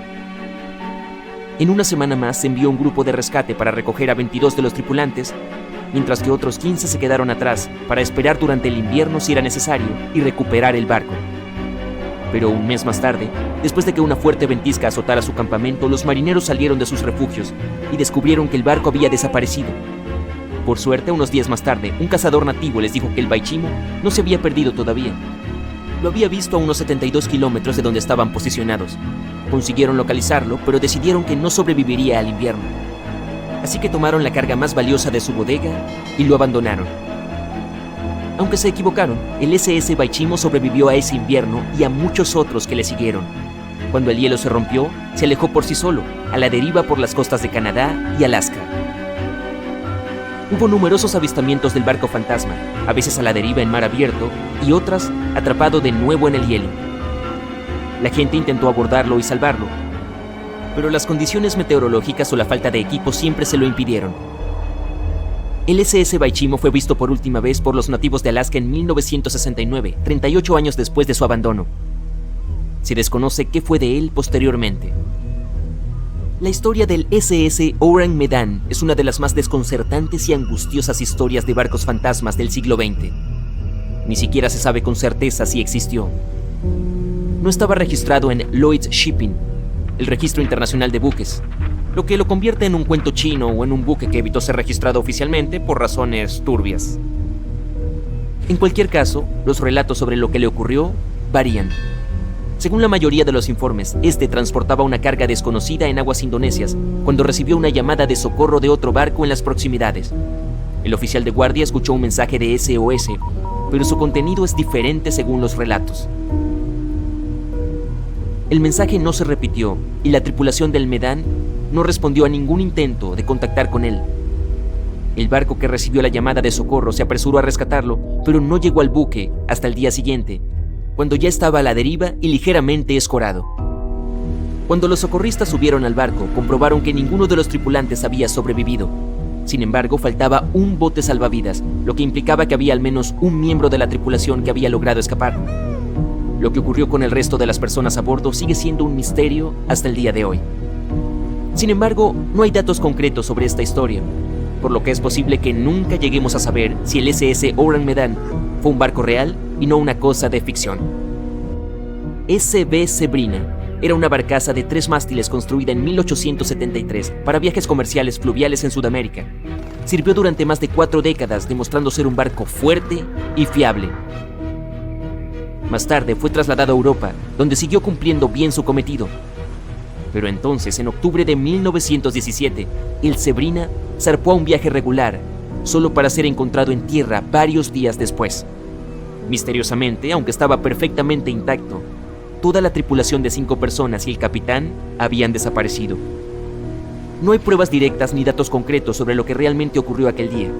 En una semana más se envió un grupo de rescate para recoger a 22 de los tripulantes, mientras que otros 15 se quedaron atrás para esperar durante el invierno si era necesario y recuperar el barco. Pero un mes más tarde, después de que una fuerte ventisca azotara su campamento, los marineros salieron de sus refugios y descubrieron que el barco había desaparecido. Por suerte, unos días más tarde, un cazador nativo les dijo que el Baichimo no se había perdido todavía. Lo había visto a unos 72 kilómetros de donde estaban posicionados. Consiguieron localizarlo, pero decidieron que no sobreviviría al invierno. Así que tomaron la carga más valiosa de su bodega y lo abandonaron. Aunque se equivocaron, el SS Baichimo sobrevivió a ese invierno y a muchos otros que le siguieron. Cuando el hielo se rompió, se alejó por sí solo, a la deriva por las costas de Canadá y Alaska. Hubo numerosos avistamientos del barco fantasma, a veces a la deriva en mar abierto y otras atrapado de nuevo en el hielo. La gente intentó abordarlo y salvarlo, pero las condiciones meteorológicas o la falta de equipo siempre se lo impidieron. El SS Baichimo fue visto por última vez por los nativos de Alaska en 1969, 38 años después de su abandono. Se desconoce qué fue de él posteriormente. La historia del SS Orang Medan es una de las más desconcertantes y angustiosas historias de barcos fantasmas del siglo XX. Ni siquiera se sabe con certeza si existió. No estaba registrado en Lloyd's Shipping, el registro internacional de buques, lo que lo convierte en un cuento chino o en un buque que evitó ser registrado oficialmente por razones turbias. En cualquier caso, los relatos sobre lo que le ocurrió varían. Según la mayoría de los informes, este transportaba una carga desconocida en aguas indonesias cuando recibió una llamada de socorro de otro barco en las proximidades. El oficial de guardia escuchó un mensaje de SOS, pero su contenido es diferente según los relatos. El mensaje no se repitió y la tripulación del Medan no respondió a ningún intento de contactar con él. El barco que recibió la llamada de socorro se apresuró a rescatarlo, pero no llegó al buque hasta el día siguiente, cuando ya estaba a la deriva y ligeramente escorado. Cuando los socorristas subieron al barco, comprobaron que ninguno de los tripulantes había sobrevivido. Sin embargo, faltaba un bote salvavidas, lo que implicaba que había al menos un miembro de la tripulación que había logrado escapar. Lo que ocurrió con el resto de las personas a bordo sigue siendo un misterio hasta el día de hoy. Sin embargo, no hay datos concretos sobre esta historia, por lo que es posible que nunca lleguemos a saber si el SS Orang Medan fue un barco real y no una cosa de ficción. SB Sabrina era una barcaza de 3 mástiles construida en 1873 para viajes comerciales fluviales en Sudamérica. Sirvió durante más de 4 décadas, demostrando ser un barco fuerte y fiable. Más tarde fue trasladado a Europa, donde siguió cumpliendo bien su cometido. Pero entonces, en octubre de 1917, el Sabrina zarpó a un viaje regular, solo para ser encontrado en tierra varios días después. Misteriosamente, aunque estaba perfectamente intacto, toda la tripulación de 5 personas y el capitán habían desaparecido. No hay pruebas directas ni datos concretos sobre lo que realmente ocurrió aquel día.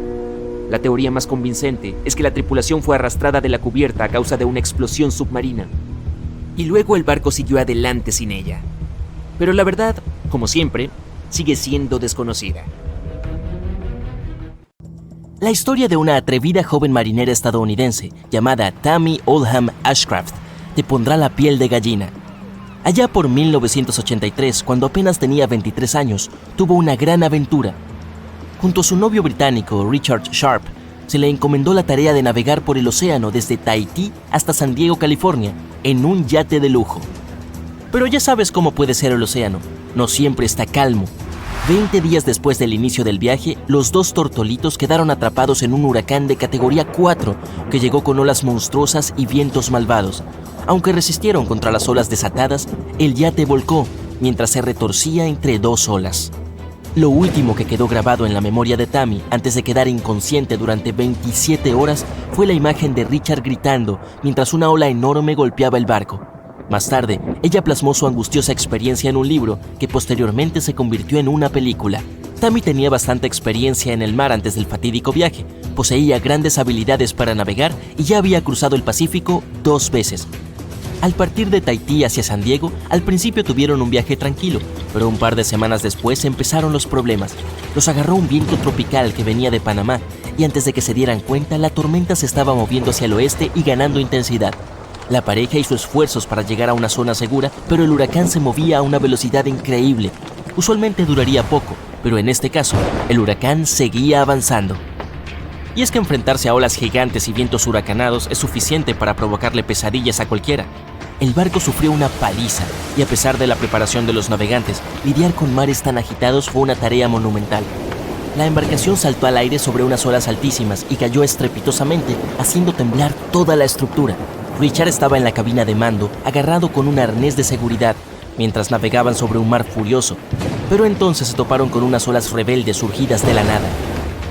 La teoría más convincente es que la tripulación fue arrastrada de la cubierta a causa de una explosión submarina, y luego el barco siguió adelante sin ella. Pero la verdad, como siempre, sigue siendo desconocida. La historia de una atrevida joven marinera estadounidense llamada Tammy Oldham Ashcraft te pondrá la piel de gallina. Allá por 1983, cuando apenas tenía 23 años, tuvo una gran aventura. Junto a su novio británico, Richard Sharp, se le encomendó la tarea de navegar por el océano desde Tahití hasta San Diego, California, en un yate de lujo. Pero ya sabes cómo puede ser el océano, no siempre está calmo. 20 días después del inicio del viaje, los 2 tortolitos quedaron atrapados en un huracán de categoría 4 que llegó con olas monstruosas y vientos malvados. Aunque resistieron contra las olas desatadas, el yate volcó mientras se retorcía entre 2 olas. Lo último que quedó grabado en la memoria de Tammy antes de quedar inconsciente durante 27 horas fue la imagen de Richard gritando mientras una ola enorme golpeaba el barco. Más tarde, ella plasmó su angustiosa experiencia en un libro que posteriormente se convirtió en una película. Tammy tenía bastante experiencia en el mar antes del fatídico viaje, poseía grandes habilidades para navegar y ya había cruzado el Pacífico 2 veces. Al partir de Tahití hacia San Diego, al principio tuvieron un viaje tranquilo, pero un par de semanas después empezaron los problemas. Los agarró un viento tropical que venía de Panamá, y antes de que se dieran cuenta, la tormenta se estaba moviendo hacia el oeste y ganando intensidad. La pareja hizo esfuerzos para llegar a una zona segura, pero el huracán se movía a una velocidad increíble. Usualmente duraría poco, pero en este caso, el huracán seguía avanzando. Y es que enfrentarse a olas gigantes y vientos huracanados es suficiente para provocarle pesadillas a cualquiera. el barco sufrió una paliza y a pesar de la preparación de los navegantes, lidiar con mares tan agitados fue una tarea monumental. La embarcación saltó al aire sobre unas olas altísimas y cayó estrepitosamente, haciendo temblar toda la estructura. Richard estaba en la cabina de mando, agarrado con un arnés de seguridad, mientras navegaban sobre un mar furioso. Pero entonces se toparon con unas olas rebeldes surgidas de la nada.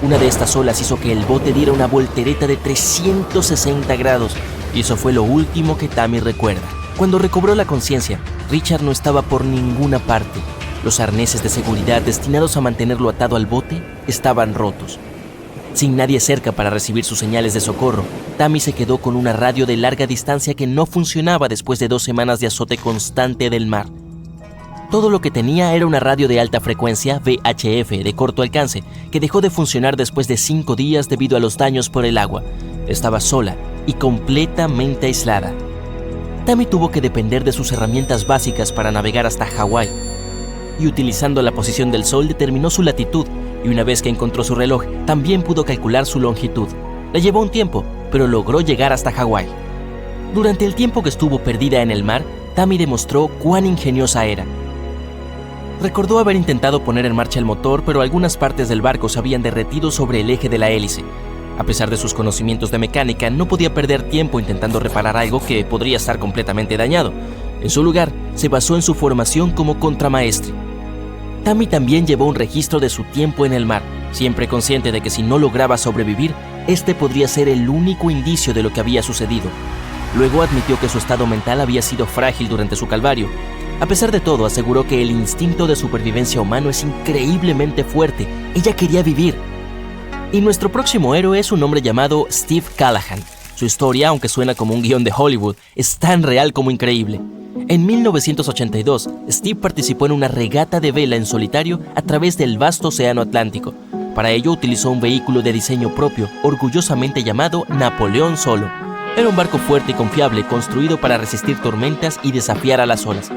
Una de estas olas hizo que el bote diera una voltereta de 360 grados, y eso fue lo último que Tammy recuerda. Cuando recobró la conciencia, Richard no estaba por ninguna parte. Los arneses de seguridad destinados a mantenerlo atado al bote estaban rotos. Sin nadie cerca para recibir sus señales de socorro, Tammy se quedó con una radio de larga distancia que no funcionaba después de 2 semanas de azote constante del mar. Todo lo que tenía era una radio de alta frecuencia VHF de corto alcance que dejó de funcionar después de 5 días debido a los daños por el agua. Estaba sola y completamente aislada. Tammy tuvo que depender de sus herramientas básicas para navegar hasta Hawái. Y utilizando la posición del sol determinó su latitud y una vez que encontró su reloj también pudo calcular su longitud. Le llevó un tiempo, pero logró llegar hasta Hawái. Durante el tiempo que estuvo perdida en el mar, Tammy demostró cuán ingeniosa era. Recordó haber intentado poner en marcha el motor, pero algunas partes del barco se habían derretido sobre el eje de la hélice. A pesar de sus conocimientos de mecánica, no podía perder tiempo intentando reparar algo que podría estar completamente dañado. En su lugar, se basó en su formación como contramaestre. Tammy también llevó un registro de su tiempo en el mar, siempre consciente de que si no lograba sobrevivir, este podría ser el único indicio de lo que había sucedido. Luego admitió que su estado mental había sido frágil durante su calvario. A pesar de todo, aseguró que el instinto de supervivencia humano es increíblemente fuerte. Ella quería vivir. Y nuestro próximo héroe es un hombre llamado Steve Callahan. Su historia, aunque suena como un guión de Hollywood, es tan real como increíble. En 1982, Steve participó en una regata de vela en solitario a través del vasto océano Atlántico. Para ello utilizó un vehículo de diseño propio, orgullosamente llamado Napoleón Solo. Era un barco fuerte y confiable, construido para resistir tormentas y desafiar a las olas.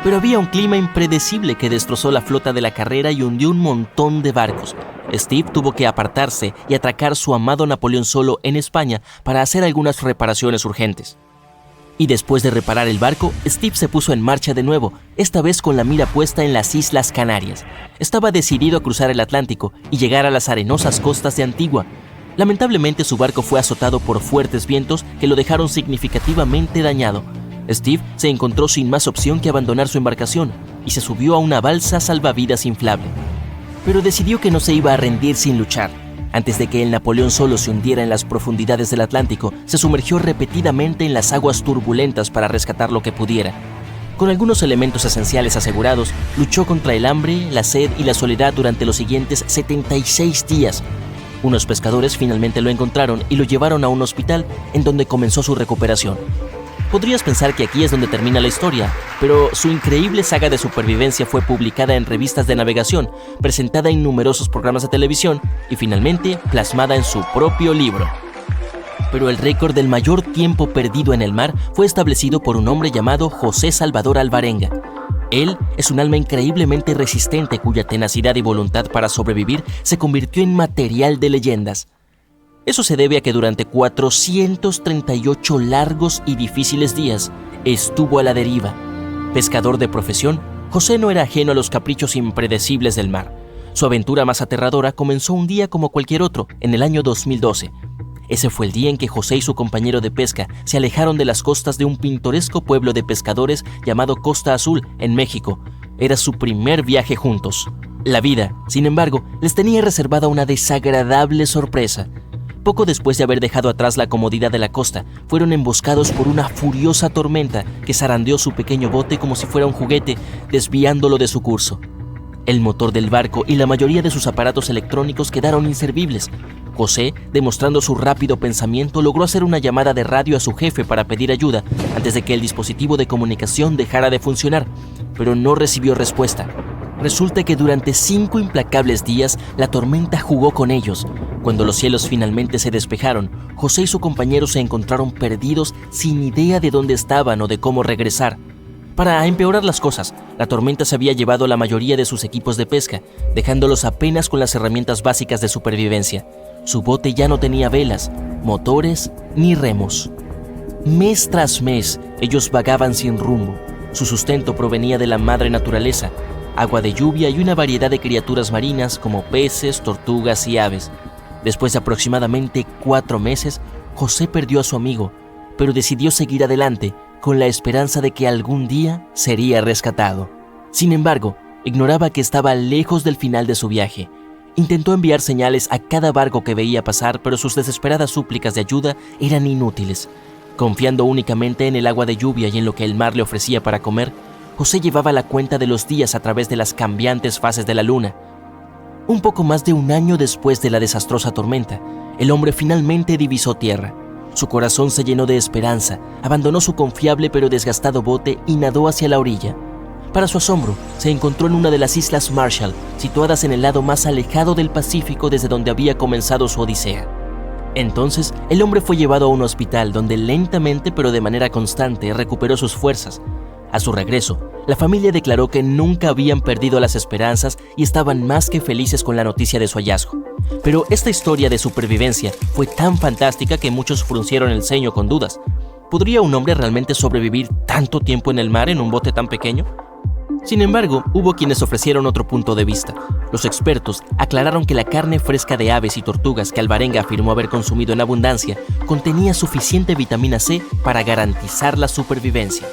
Pero había un clima impredecible que destrozó la flota de la carrera y hundió un montón de barcos. Steve tuvo que apartarse y atracar su amado Napoleón Solo en España para hacer algunas reparaciones urgentes. Y después de reparar el barco, Steve se puso en marcha de nuevo, esta vez con la mira puesta en las Islas Canarias. Estaba decidido a cruzar el Atlántico y llegar a las arenosas costas de Antigua. Lamentablemente su barco fue azotado por fuertes vientos que lo dejaron significativamente dañado. Steve se encontró sin más opción que abandonar su embarcación y se subió a una balsa salvavidas inflable. Pero decidió que no se iba a rendir sin luchar. Antes de que el Napoleón Solo se hundiera en las profundidades del Atlántico, se sumergió repetidamente en las aguas turbulentas para rescatar lo que pudiera. Con algunos elementos esenciales asegurados, luchó contra el hambre, la sed y la soledad durante los siguientes 76 días. Unos pescadores finalmente lo encontraron y lo llevaron a un hospital en donde comenzó su recuperación. Podrías pensar que aquí es donde termina la historia, pero su increíble saga de supervivencia fue publicada en revistas de navegación, presentada en numerosos programas de televisión y finalmente plasmada en su propio libro. Pero el récord del mayor tiempo perdido en el mar fue establecido por un hombre llamado José Salvador Alvarenga. Él es un alma increíblemente resistente cuya tenacidad y voluntad para sobrevivir se convirtió en material de leyendas. Eso se debe a que durante 438 largos y difíciles días estuvo a la deriva. Pescador de profesión, José no era ajeno a los caprichos impredecibles del mar. Su aventura más aterradora comenzó un día como cualquier otro, en el año 2012. Ese fue el día en que José y su compañero de pesca se alejaron de las costas de un pintoresco pueblo de pescadores llamado Costa Azul, en México. Era su primer viaje juntos. La vida, sin embargo, les tenía reservada una desagradable sorpresa. Poco después de haber dejado atrás la comodidad de la costa, fueron emboscados por una furiosa tormenta que zarandeó su pequeño bote como si fuera un juguete, desviándolo de su curso. El motor del barco y la mayoría de sus aparatos electrónicos quedaron inservibles. José, demostrando su rápido pensamiento, logró hacer una llamada de radio a su jefe para pedir ayuda antes de que el dispositivo de comunicación dejara de funcionar, pero no recibió respuesta. Resulta que durante 5 implacables días la tormenta jugó con ellos. Cuando los cielos finalmente se despejaron, José y su compañero se encontraron perdidos sin idea de dónde estaban o de cómo regresar. Para empeorar las cosas, la tormenta se había llevado la mayoría de sus equipos de pesca, dejándolos apenas con las herramientas básicas de supervivencia. Su bote ya no tenía velas, motores ni remos. Mes tras mes, ellos vagaban sin rumbo. Su sustento provenía de la madre naturaleza, agua de lluvia y una variedad de criaturas marinas como peces, tortugas y aves. Después de aproximadamente 4 meses, José perdió a su amigo, pero decidió seguir adelante con la esperanza de que algún día sería rescatado. Sin embargo, ignoraba que estaba lejos del final de su viaje. Intentó enviar señales a cada barco que veía pasar, pero sus desesperadas súplicas de ayuda eran inútiles. Confiando únicamente en el agua de lluvia y en lo que el mar le ofrecía para comer, José llevaba la cuenta de los días a través de las cambiantes fases de la luna. Un poco más de 1 año después de la desastrosa tormenta, el hombre finalmente divisó tierra. Su corazón se llenó de esperanza, abandonó su confiable pero desgastado bote y nadó hacia la orilla. Para su asombro, se encontró en una de las Islas Marshall, situadas en el lado más alejado del Pacífico desde donde había comenzado su odisea. Entonces, el hombre fue llevado a un hospital donde lentamente pero de manera constante recuperó sus fuerzas. A su regreso, la familia declaró que nunca habían perdido las esperanzas y estaban más que felices con la noticia de su hallazgo. Pero esta historia de supervivencia fue tan fantástica que muchos fruncieron el ceño con dudas. ¿Podría un hombre realmente sobrevivir tanto tiempo en el mar en un bote tan pequeño? Sin embargo, hubo quienes ofrecieron otro punto de vista. Los expertos aclararon que la carne fresca de aves y tortugas que Alvarenga afirmó haber consumido en abundancia contenía suficiente vitamina C para garantizar la supervivencia.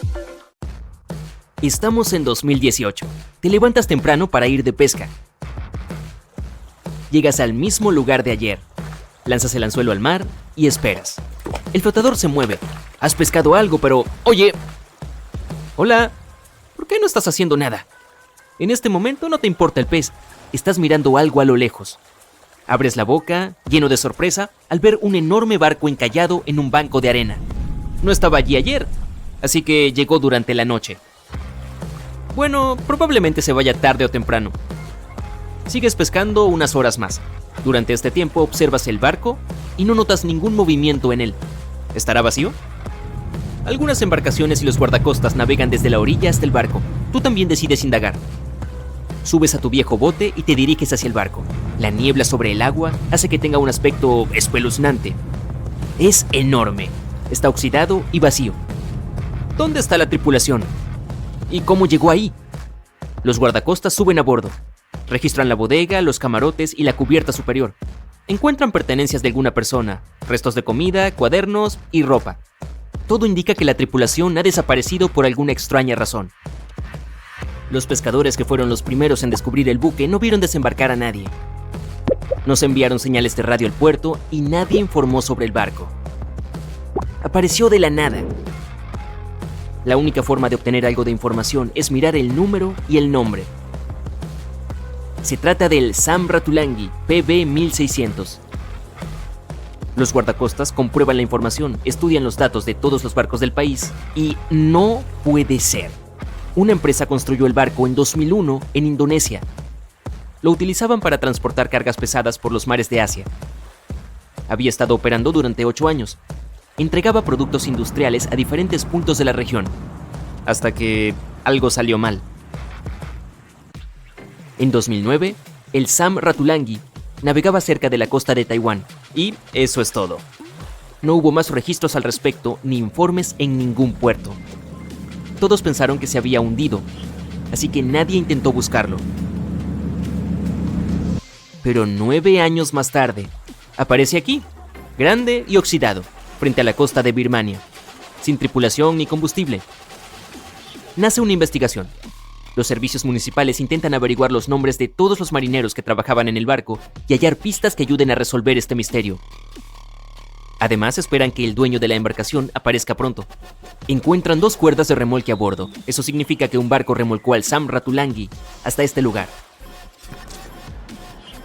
Estamos en 2018. Te levantas temprano para ir de pesca. Llegas al mismo lugar de ayer. Lanzas el anzuelo al mar y esperas. El flotador se mueve. Has pescado algo, pero... ¡Oye! Hola. ¿Por qué no estás haciendo nada? En este momento no te importa el pez. Estás mirando algo a lo lejos. Abres la boca, lleno de sorpresa, al ver un enorme barco encallado en un banco de arena. No estaba allí ayer, así que llegó durante la noche. Bueno, probablemente se vaya tarde o temprano. Sigues pescando unas horas más. Durante este tiempo observas el barco y no notas ningún movimiento en él. ¿Estará vacío? Algunas embarcaciones y los guardacostas navegan desde la orilla hasta el barco. Tú también decides indagar. Subes a tu viejo bote y te diriges hacia el barco. La niebla sobre el agua hace que tenga un aspecto espeluznante. Es enorme. Está oxidado y vacío. ¿Dónde está la tripulación? ¿Y cómo llegó ahí? Los guardacostas suben a bordo. Registran la bodega, los camarotes y la cubierta superior. Encuentran pertenencias de alguna persona, restos de comida, cuadernos y ropa. Todo indica que la tripulación ha desaparecido por alguna extraña razón. Los pescadores que fueron los primeros en descubrir el buque no vieron desembarcar a nadie. No se enviaron señales de radio al puerto y nadie informó sobre el barco. Apareció de la nada. La única forma de obtener algo de información es mirar el número y el nombre. Se trata del Sam Ratulangi PB 1600. Los guardacostas comprueban la información, estudian los datos de todos los barcos del país y no puede ser. Una empresa construyó el barco en 2001 en Indonesia. Lo utilizaban para transportar cargas pesadas por los mares de Asia. Había estado operando durante 8 años. Entregaba productos industriales a diferentes puntos de la región, hasta que algo salió mal. En 2009, el Sam Ratulangi navegaba cerca de la costa de Taiwán, y eso es todo. No hubo más registros al respecto ni informes en ningún puerto. Todos pensaron que se había hundido, así que nadie intentó buscarlo. Pero 9 años más tarde, aparece aquí, grande y oxidado, frente a la costa de Birmania, sin tripulación ni combustible. Nace una investigación. Los servicios municipales intentan averiguar los nombres de todos los marineros que trabajaban en el barco y hallar pistas que ayuden a resolver este misterio. Además, esperan que el dueño de la embarcación aparezca pronto. Encuentran 2 cuerdas de remolque a bordo. Eso significa que un barco remolcó al Sam Ratulangi hasta este lugar.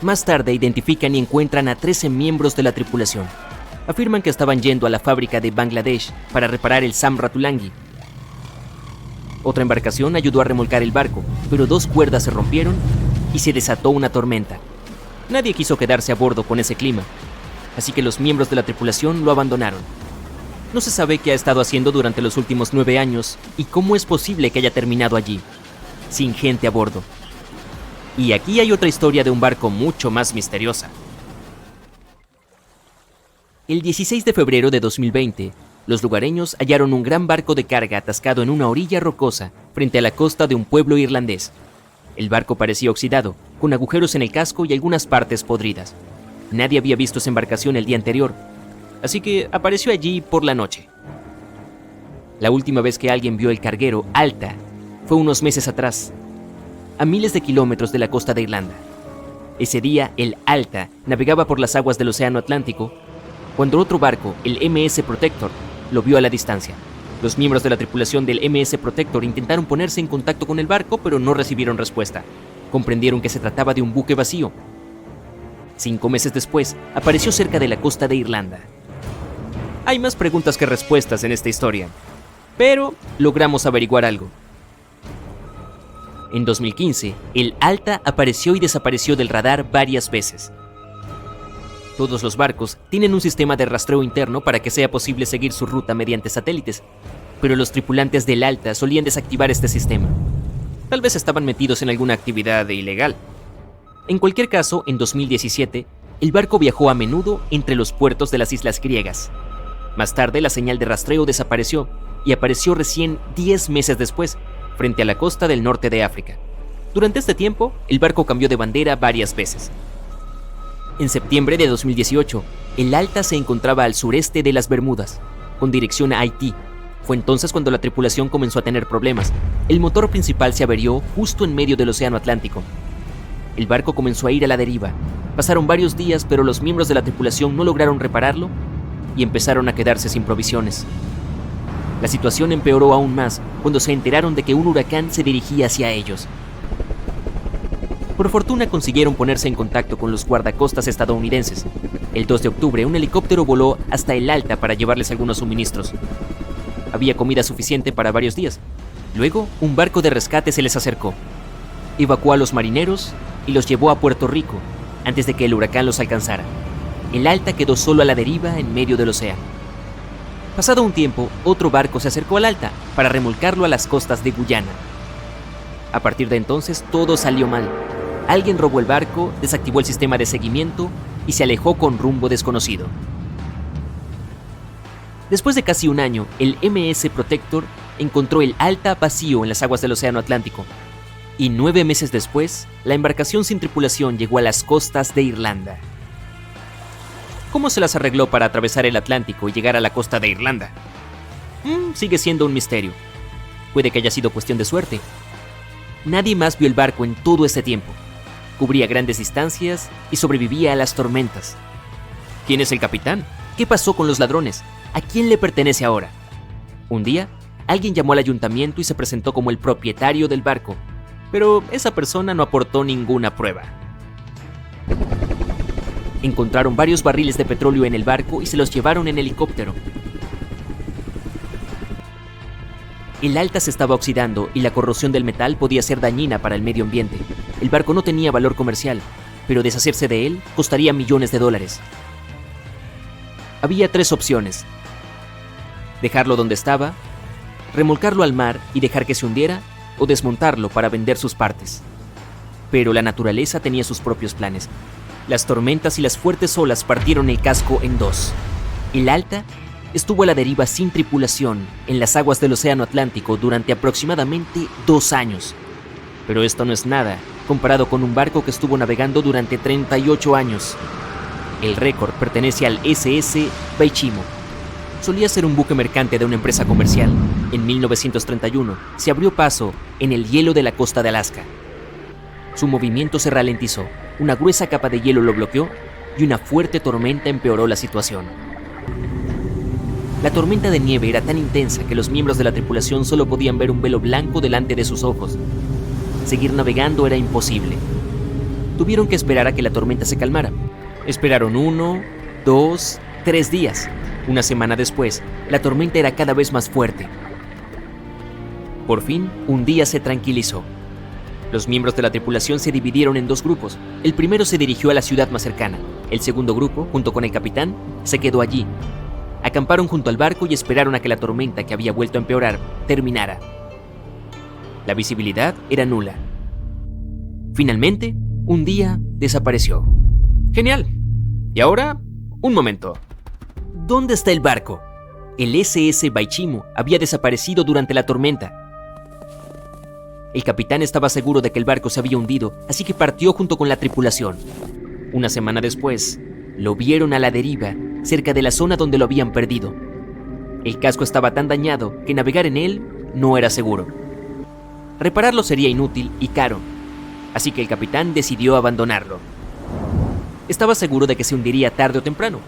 Más tarde identifican y encuentran a 13 miembros de la tripulación. Afirman que estaban yendo a la fábrica de Bangladesh para reparar el Sam Ratulangi. Otra embarcación ayudó a remolcar el barco, pero 2 cuerdas se rompieron y se desató una tormenta. Nadie quiso quedarse a bordo con ese clima, así que los miembros de la tripulación lo abandonaron. No se sabe qué ha estado haciendo durante los últimos 9 años y cómo es posible que haya terminado allí, sin gente a bordo. Y aquí hay otra historia de un barco mucho más misteriosa. El 16 de febrero de 2020, los lugareños hallaron un gran barco de carga atascado en una orilla rocosa frente a la costa de un pueblo irlandés. El barco parecía oxidado, con agujeros en el casco y algunas partes podridas. Nadie había visto esa embarcación el día anterior, así que apareció allí por la noche. La última vez que alguien vio el carguero Alta fue unos meses atrás, a miles de kilómetros de la costa de Irlanda. Ese día, el Alta navegaba por las aguas del Océano Atlántico cuando otro barco, el MS Protector, lo vio a la distancia. Los miembros de la tripulación del MS Protector intentaron ponerse en contacto con el barco, pero no recibieron respuesta. Comprendieron que se trataba de un buque vacío. 5 meses después, apareció cerca de la costa de Irlanda. Hay más preguntas que respuestas en esta historia, pero logramos averiguar algo. En 2015, el Alta apareció y desapareció del radar varias veces. Todos los barcos tienen un sistema de rastreo interno para que sea posible seguir su ruta mediante satélites, pero los tripulantes del Alta solían desactivar este sistema. Tal vez estaban metidos en alguna actividad ilegal. En cualquier caso, en 2017, el barco viajó a menudo entre los puertos de las islas griegas. Más tarde, la señal de rastreo desapareció y apareció recién 10 meses después, frente a la costa del norte de África. Durante este tiempo, el barco cambió de bandera varias veces. En septiembre de 2018, el Alta se encontraba al sureste de las Bermudas, con dirección a Haití. Fue entonces cuando la tripulación comenzó a tener problemas. El motor principal se averió justo en medio del Océano Atlántico. El barco comenzó a ir a la deriva. Pasaron varios días, pero los miembros de la tripulación no lograron repararlo y empezaron a quedarse sin provisiones. La situación empeoró aún más cuando se enteraron de que un huracán se dirigía hacia ellos. Por fortuna consiguieron ponerse en contacto con los guardacostas estadounidenses. El 2 de octubre, un helicóptero voló hasta el Alta para llevarles algunos suministros. Había comida suficiente para varios días. Luego, un barco de rescate se les acercó. Evacuó a los marineros y los llevó a Puerto Rico antes de que el huracán los alcanzara. El Alta quedó solo a la deriva en medio del océano. Pasado un tiempo, otro barco se acercó al Alta para remolcarlo a las costas de Guyana. A partir de entonces, todo salió mal. Alguien robó el barco, desactivó el sistema de seguimiento y se alejó con rumbo desconocido. Después de casi un año, el MS Protector encontró el Alta vacío en las aguas del Océano Atlántico. Y 9 meses después, la embarcación sin tripulación llegó a las costas de Irlanda. ¿Cómo se las arregló para atravesar el Atlántico y llegar a la costa de Irlanda? Sigue siendo un misterio. Puede que haya sido cuestión de suerte. Nadie más vio el barco en todo este tiempo. Cubría grandes distancias y sobrevivía a las tormentas. ¿Quién es el capitán? ¿Qué pasó con los ladrones? ¿A quién le pertenece ahora? Un día, alguien llamó al ayuntamiento y se presentó como el propietario del barco, pero esa persona no aportó ninguna prueba. Encontraron varios barriles de petróleo en el barco y se los llevaron en helicóptero. El Alta se estaba oxidando y la corrosión del metal podía ser dañina para el medio ambiente. El barco no tenía valor comercial, pero deshacerse de él costaría millones de dólares. Había 3 opciones: dejarlo donde estaba, remolcarlo al mar y dejar que se hundiera, o desmontarlo para vender sus partes. Pero la naturaleza tenía sus propios planes. Las tormentas y las fuertes olas partieron el casco en 2. El Alta estuvo a la deriva sin tripulación en las aguas del Océano Atlántico durante aproximadamente 2 años. Pero esto no es nada comparado con un barco que estuvo navegando durante 38 años. El récord pertenece al SS Baichimo. Solía ser un buque mercante de una empresa comercial. En 1931 se abrió paso en el hielo de la costa de Alaska. Su movimiento se ralentizó, una gruesa capa de hielo lo bloqueó y una fuerte tormenta empeoró la situación. La tormenta de nieve era tan intensa que los miembros de la tripulación solo podían ver un velo blanco delante de sus ojos. Seguir navegando era imposible. Tuvieron que esperar a que la tormenta se calmara. Esperaron 1, 2, 3 días. Una semana después, la tormenta era cada vez más fuerte. Por fin, un día se tranquilizó. Los miembros de la tripulación se dividieron en 2 grupos. El primero se dirigió a la ciudad más cercana. El segundo grupo, junto con el capitán, se quedó allí. Acamparon junto al barco y esperaron a que la tormenta, que había vuelto a empeorar, terminara. La visibilidad era nula. Finalmente, un día desapareció. ¡Genial! Y ahora, un momento. ¿Dónde está el barco? El SS Baichimo había desaparecido durante la tormenta. El capitán estaba seguro de que el barco se había hundido, así que partió junto con la tripulación. Una semana después, lo vieron a la deriva, cerca de la zona donde lo habían perdido. El casco estaba tan dañado que navegar en él no era seguro. Repararlo sería inútil y caro, así que el capitán decidió abandonarlo. Estaba seguro de que se hundiría tarde o temprano,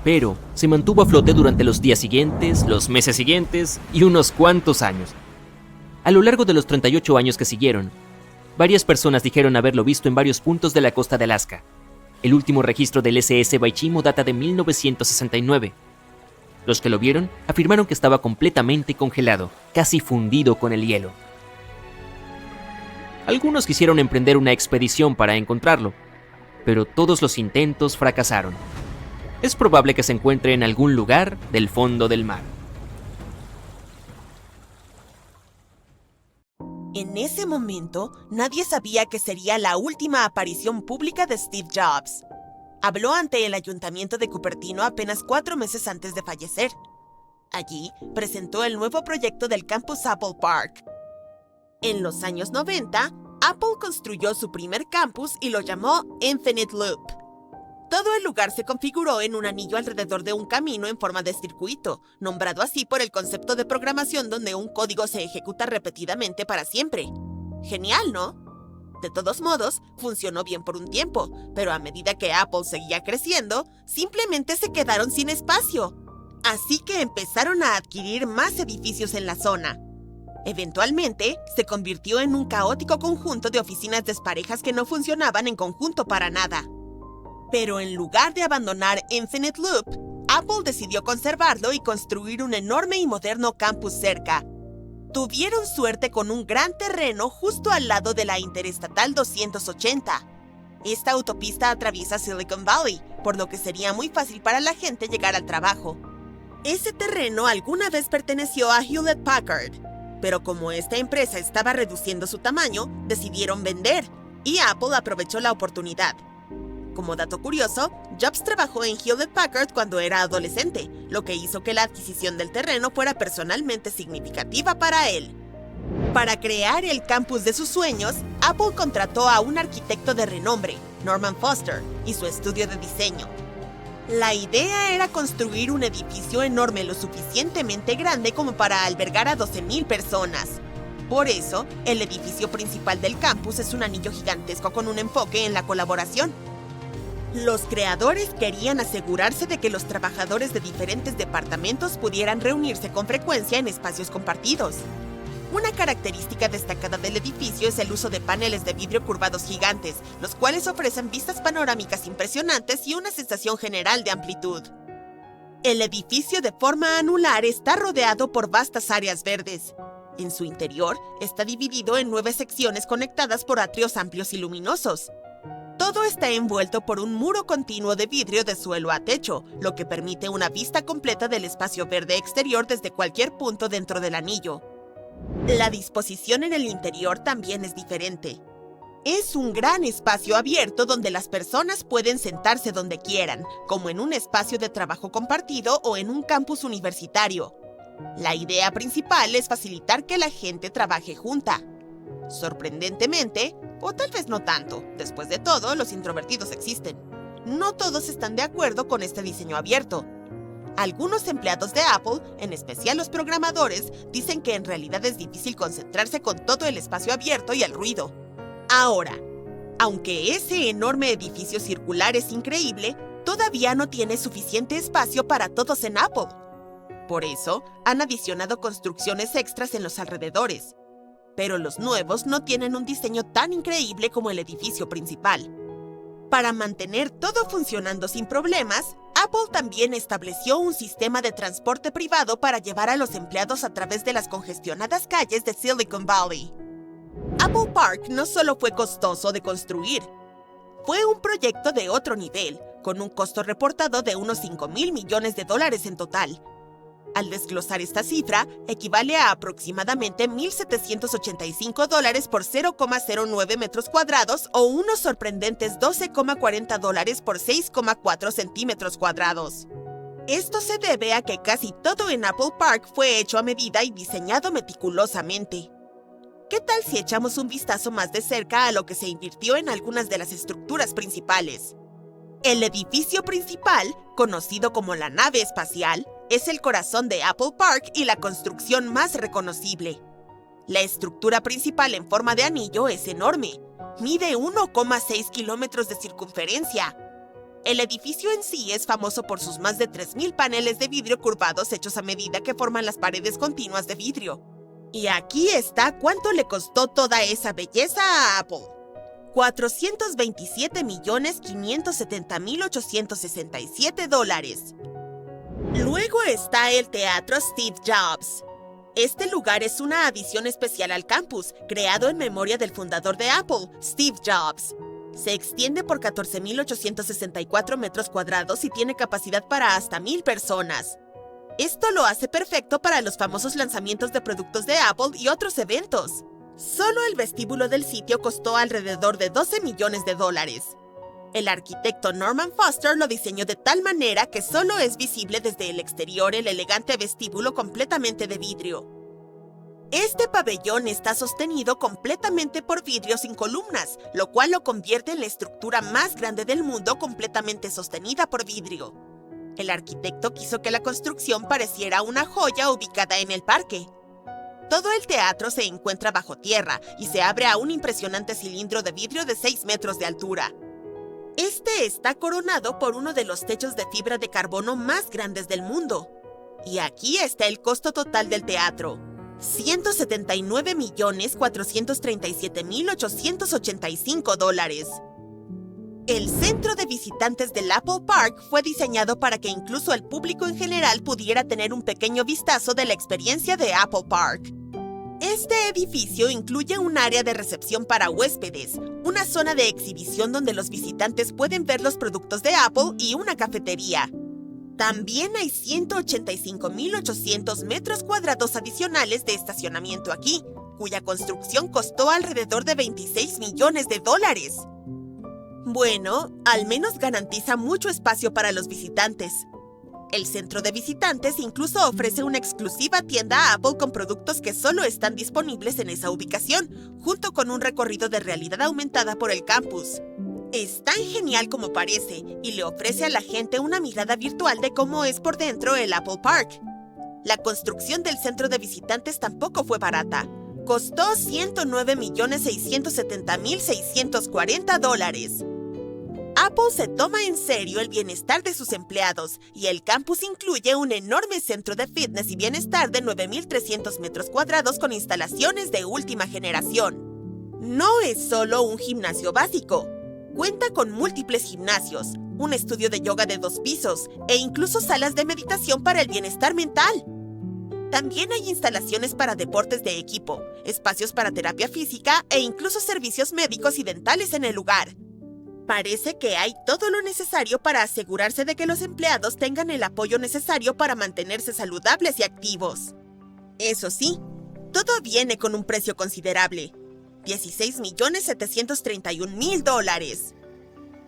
pero se mantuvo a flote durante los días siguientes, los meses siguientes y unos cuantos años. A lo largo de los 38 años que siguieron, varias personas dijeron haberlo visto en varios puntos de la costa de Alaska. El último registro del SS Baichimo data de 1969. Los que lo vieron afirmaron que estaba completamente congelado, casi fundido con el hielo. Algunos quisieron emprender una expedición para encontrarlo, pero todos los intentos fracasaron. Es probable que se encuentre en algún lugar del fondo del mar. En ese momento, nadie sabía que sería la última aparición pública de Steve Jobs. Habló ante el ayuntamiento de Cupertino apenas 4 meses antes de fallecer. Allí, presentó el nuevo proyecto del campus Apple Park. En los años 90, Apple construyó su primer campus y lo llamó Infinite Loop. Todo el lugar se configuró en un anillo alrededor de un camino en forma de circuito, nombrado así por el concepto de programación donde un código se ejecuta repetidamente para siempre. Genial, ¿no? De todos modos, funcionó bien por un tiempo, pero a medida que Apple seguía creciendo, simplemente se quedaron sin espacio. Así que empezaron a adquirir más edificios en la zona. Eventualmente, se convirtió en un caótico conjunto de oficinas desparejas que no funcionaban en conjunto para nada. Pero en lugar de abandonar Infinite Loop, Apple decidió conservarlo y construir un enorme y moderno campus cerca. Tuvieron suerte con un gran terreno justo al lado de la Interestatal 280. Esta autopista atraviesa Silicon Valley, por lo que sería muy fácil para la gente llegar al trabajo. Ese terreno alguna vez perteneció a Hewlett Packard, pero como esta empresa estaba reduciendo su tamaño, decidieron vender, y Apple aprovechó la oportunidad. Como dato curioso, Jobs trabajó en Hewlett Packard cuando era adolescente, lo que hizo que la adquisición del terreno fuera personalmente significativa para él. Para crear el campus de sus sueños, Apple contrató a un arquitecto de renombre, Norman Foster, y su estudio de diseño. La idea era construir un edificio enorme lo suficientemente grande como para albergar a 12,000 personas. Por eso, el edificio principal del campus es un anillo gigantesco con un enfoque en la colaboración. Los creadores querían asegurarse de que los trabajadores de diferentes departamentos pudieran reunirse con frecuencia en espacios compartidos. Una característica destacada del edificio es el uso de paneles de vidrio curvados gigantes, los cuales ofrecen vistas panorámicas impresionantes y una sensación general de amplitud. El edificio de forma anular está rodeado por vastas áreas verdes. En su interior está dividido en 9 secciones conectadas por atrios amplios y luminosos. Todo está envuelto por un muro continuo de vidrio de suelo a techo, lo que permite una vista completa del espacio verde exterior desde cualquier punto dentro del anillo. La disposición en el interior también es diferente. Es un gran espacio abierto donde las personas pueden sentarse donde quieran, como en un espacio de trabajo compartido o en un campus universitario. La idea principal es facilitar que la gente trabaje junta. Sorprendentemente, o tal vez no tanto, después de todo, los introvertidos existen. No todos están de acuerdo con este diseño abierto. Algunos empleados de Apple, en especial los programadores, dicen que en realidad es difícil concentrarse con todo el espacio abierto y el ruido. Ahora, aunque ese enorme edificio circular es increíble, todavía no tiene suficiente espacio para todos en Apple. Por eso, han adicionado construcciones extras en los alrededores. Pero los nuevos no tienen un diseño tan increíble como el edificio principal. Para mantener todo funcionando sin problemas, Apple también estableció un sistema de transporte privado para llevar a los empleados a través de las congestionadas calles de Silicon Valley. Apple Park no solo fue costoso de construir, fue un proyecto de otro nivel, con un costo reportado de unos $5,000 millones en total. Al desglosar esta cifra, equivale a aproximadamente $1,785 por 0,09 metros cuadrados o unos sorprendentes $12,40 por 6,4 centímetros cuadrados. Esto se debe a que casi todo en Apple Park fue hecho a medida y diseñado meticulosamente. ¿Qué tal si echamos un vistazo más de cerca a lo que se invirtió en algunas de las estructuras principales? El edificio principal, conocido como la nave espacial, es el corazón de Apple Park y la construcción más reconocible. La estructura principal en forma de anillo es enorme. Mide 1,6 kilómetros de circunferencia. El edificio en sí es famoso por sus más de 3.000 paneles de vidrio curvados hechos a medida que forman las paredes continuas de vidrio. Y aquí está cuánto le costó toda esa belleza a Apple. $427.570.867. Luego está el Teatro Steve Jobs. Este lugar es una adición especial al campus, creado en memoria del fundador de Apple, Steve Jobs. Se extiende por 14.864 metros cuadrados y tiene capacidad para hasta 1,000 personas. Esto lo hace perfecto para los famosos lanzamientos de productos de Apple y otros eventos. Solo el vestíbulo del sitio costó alrededor de $12 millones. El arquitecto Norman Foster lo diseñó de tal manera que solo es visible desde el exterior el elegante vestíbulo completamente de vidrio. Este pabellón está sostenido completamente por vidrio sin columnas, lo cual lo convierte en la estructura más grande del mundo completamente sostenida por vidrio. El arquitecto quiso que la construcción pareciera una joya ubicada en el parque. Todo el teatro se encuentra bajo tierra y se abre a un impresionante cilindro de vidrio de 6 metros de altura. Este está coronado por uno de los techos de fibra de carbono más grandes del mundo. Y aquí está el costo total del teatro: $179.437.885. El centro de visitantes del Apple Park fue diseñado para que incluso el público en general pudiera tener un pequeño vistazo de la experiencia de Apple Park. Este edificio incluye un área de recepción para huéspedes, una zona de exhibición donde los visitantes pueden ver los productos de Apple y una cafetería. También hay 185.800 metros cuadrados adicionales de estacionamiento aquí, cuya construcción costó alrededor de $26 millones. Bueno, al menos garantiza mucho espacio para los visitantes. El centro de visitantes incluso ofrece una exclusiva tienda Apple con productos que solo están disponibles en esa ubicación, junto con un recorrido de realidad aumentada por el campus. Es tan genial como parece y le ofrece a la gente una mirada virtual de cómo es por dentro el Apple Park. La construcción del centro de visitantes tampoco fue barata. Costó $109.670.640. Apple se toma en serio el bienestar de sus empleados y el campus incluye un enorme centro de fitness y bienestar de 9.300 metros cuadrados con instalaciones de última generación. No es solo un gimnasio básico. Cuenta con múltiples gimnasios, un estudio de yoga de 2 pisos e incluso salas de meditación para el bienestar mental. También hay instalaciones para deportes de equipo, espacios para terapia física e incluso servicios médicos y dentales en el lugar. Parece que hay todo lo necesario para asegurarse de que los empleados tengan el apoyo necesario para mantenerse saludables y activos. Eso sí, todo viene con un precio considerable: $16.731.000.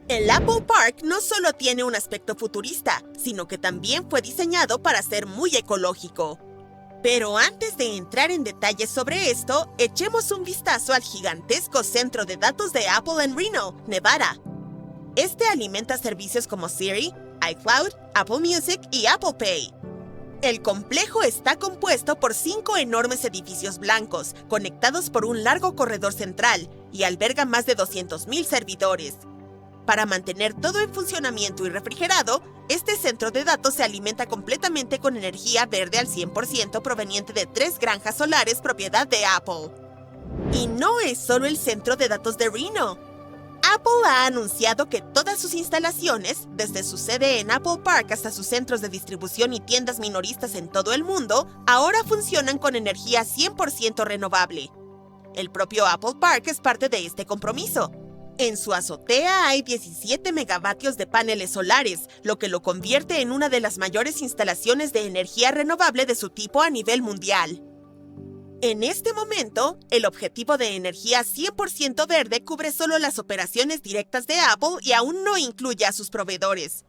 El Apple Park no solo tiene un aspecto futurista, sino que también fue diseñado para ser muy ecológico. Pero antes de entrar en detalles sobre esto, echemos un vistazo al gigantesco centro de datos de Apple en Reno, Nevada. Este alimenta servicios como Siri, iCloud, Apple Music y Apple Pay. El complejo está compuesto por 5 enormes edificios blancos, conectados por un largo corredor central, y alberga más de 200.000 servidores. Para mantener todo en funcionamiento y refrigerado, este centro de datos se alimenta completamente con energía verde al 100% proveniente de 3 granjas solares propiedad de Apple. Y no es solo el centro de datos de Reno. Apple ha anunciado que todas sus instalaciones, desde su sede en Apple Park hasta sus centros de distribución y tiendas minoristas en todo el mundo, ahora funcionan con energía 100% renovable. El propio Apple Park es parte de este compromiso. En su azotea hay 17 megavatios de paneles solares, lo que lo convierte en una de las mayores instalaciones de energía renovable de su tipo a nivel mundial. En este momento, el objetivo de energía 100% verde cubre solo las operaciones directas de Apple y aún no incluye a sus proveedores.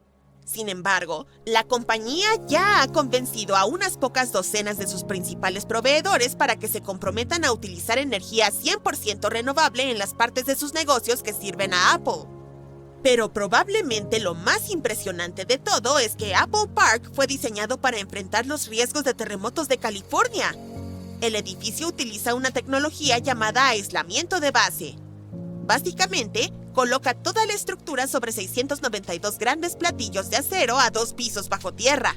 Sin embargo, la compañía ya ha convencido a unas pocas docenas de sus principales proveedores para que se comprometan a utilizar energía 100% renovable en las partes de sus negocios que sirven a Apple. Pero probablemente lo más impresionante de todo es que Apple Park fue diseñado para enfrentar los riesgos de terremotos de California. El edificio utiliza una tecnología llamada aislamiento de base. Básicamente, coloca toda la estructura sobre 692 grandes platillos de acero a 2 pisos bajo tierra.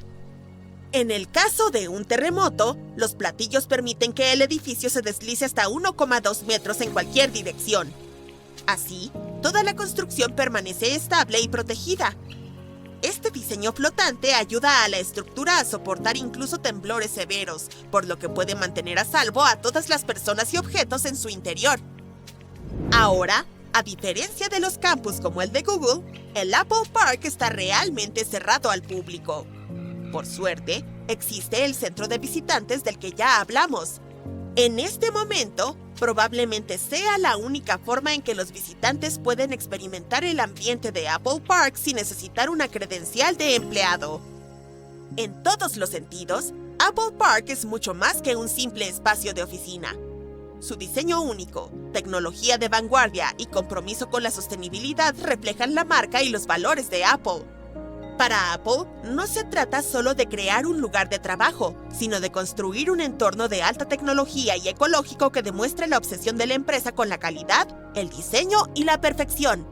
En el caso de un terremoto, los platillos permiten que el edificio se deslice hasta 1,2 metros en cualquier dirección. Así, toda la construcción permanece estable y protegida. Este diseño flotante ayuda a la estructura a soportar incluso temblores severos, por lo que puede mantener a salvo a todas las personas y objetos en su interior. Ahora, a diferencia de los campus como el de Google, el Apple Park está realmente cerrado al público. Por suerte, existe el centro de visitantes del que ya hablamos. En este momento, probablemente sea la única forma en que los visitantes pueden experimentar el ambiente de Apple Park sin necesitar una credencial de empleado. En todos los sentidos, Apple Park es mucho más que un simple espacio de oficina. Su diseño único, tecnología de vanguardia y compromiso con la sostenibilidad reflejan la marca y los valores de Apple. Para Apple, no se trata solo de crear un lugar de trabajo, sino de construir un entorno de alta tecnología y ecológico que demuestre la obsesión de la empresa con la calidad, el diseño y la perfección.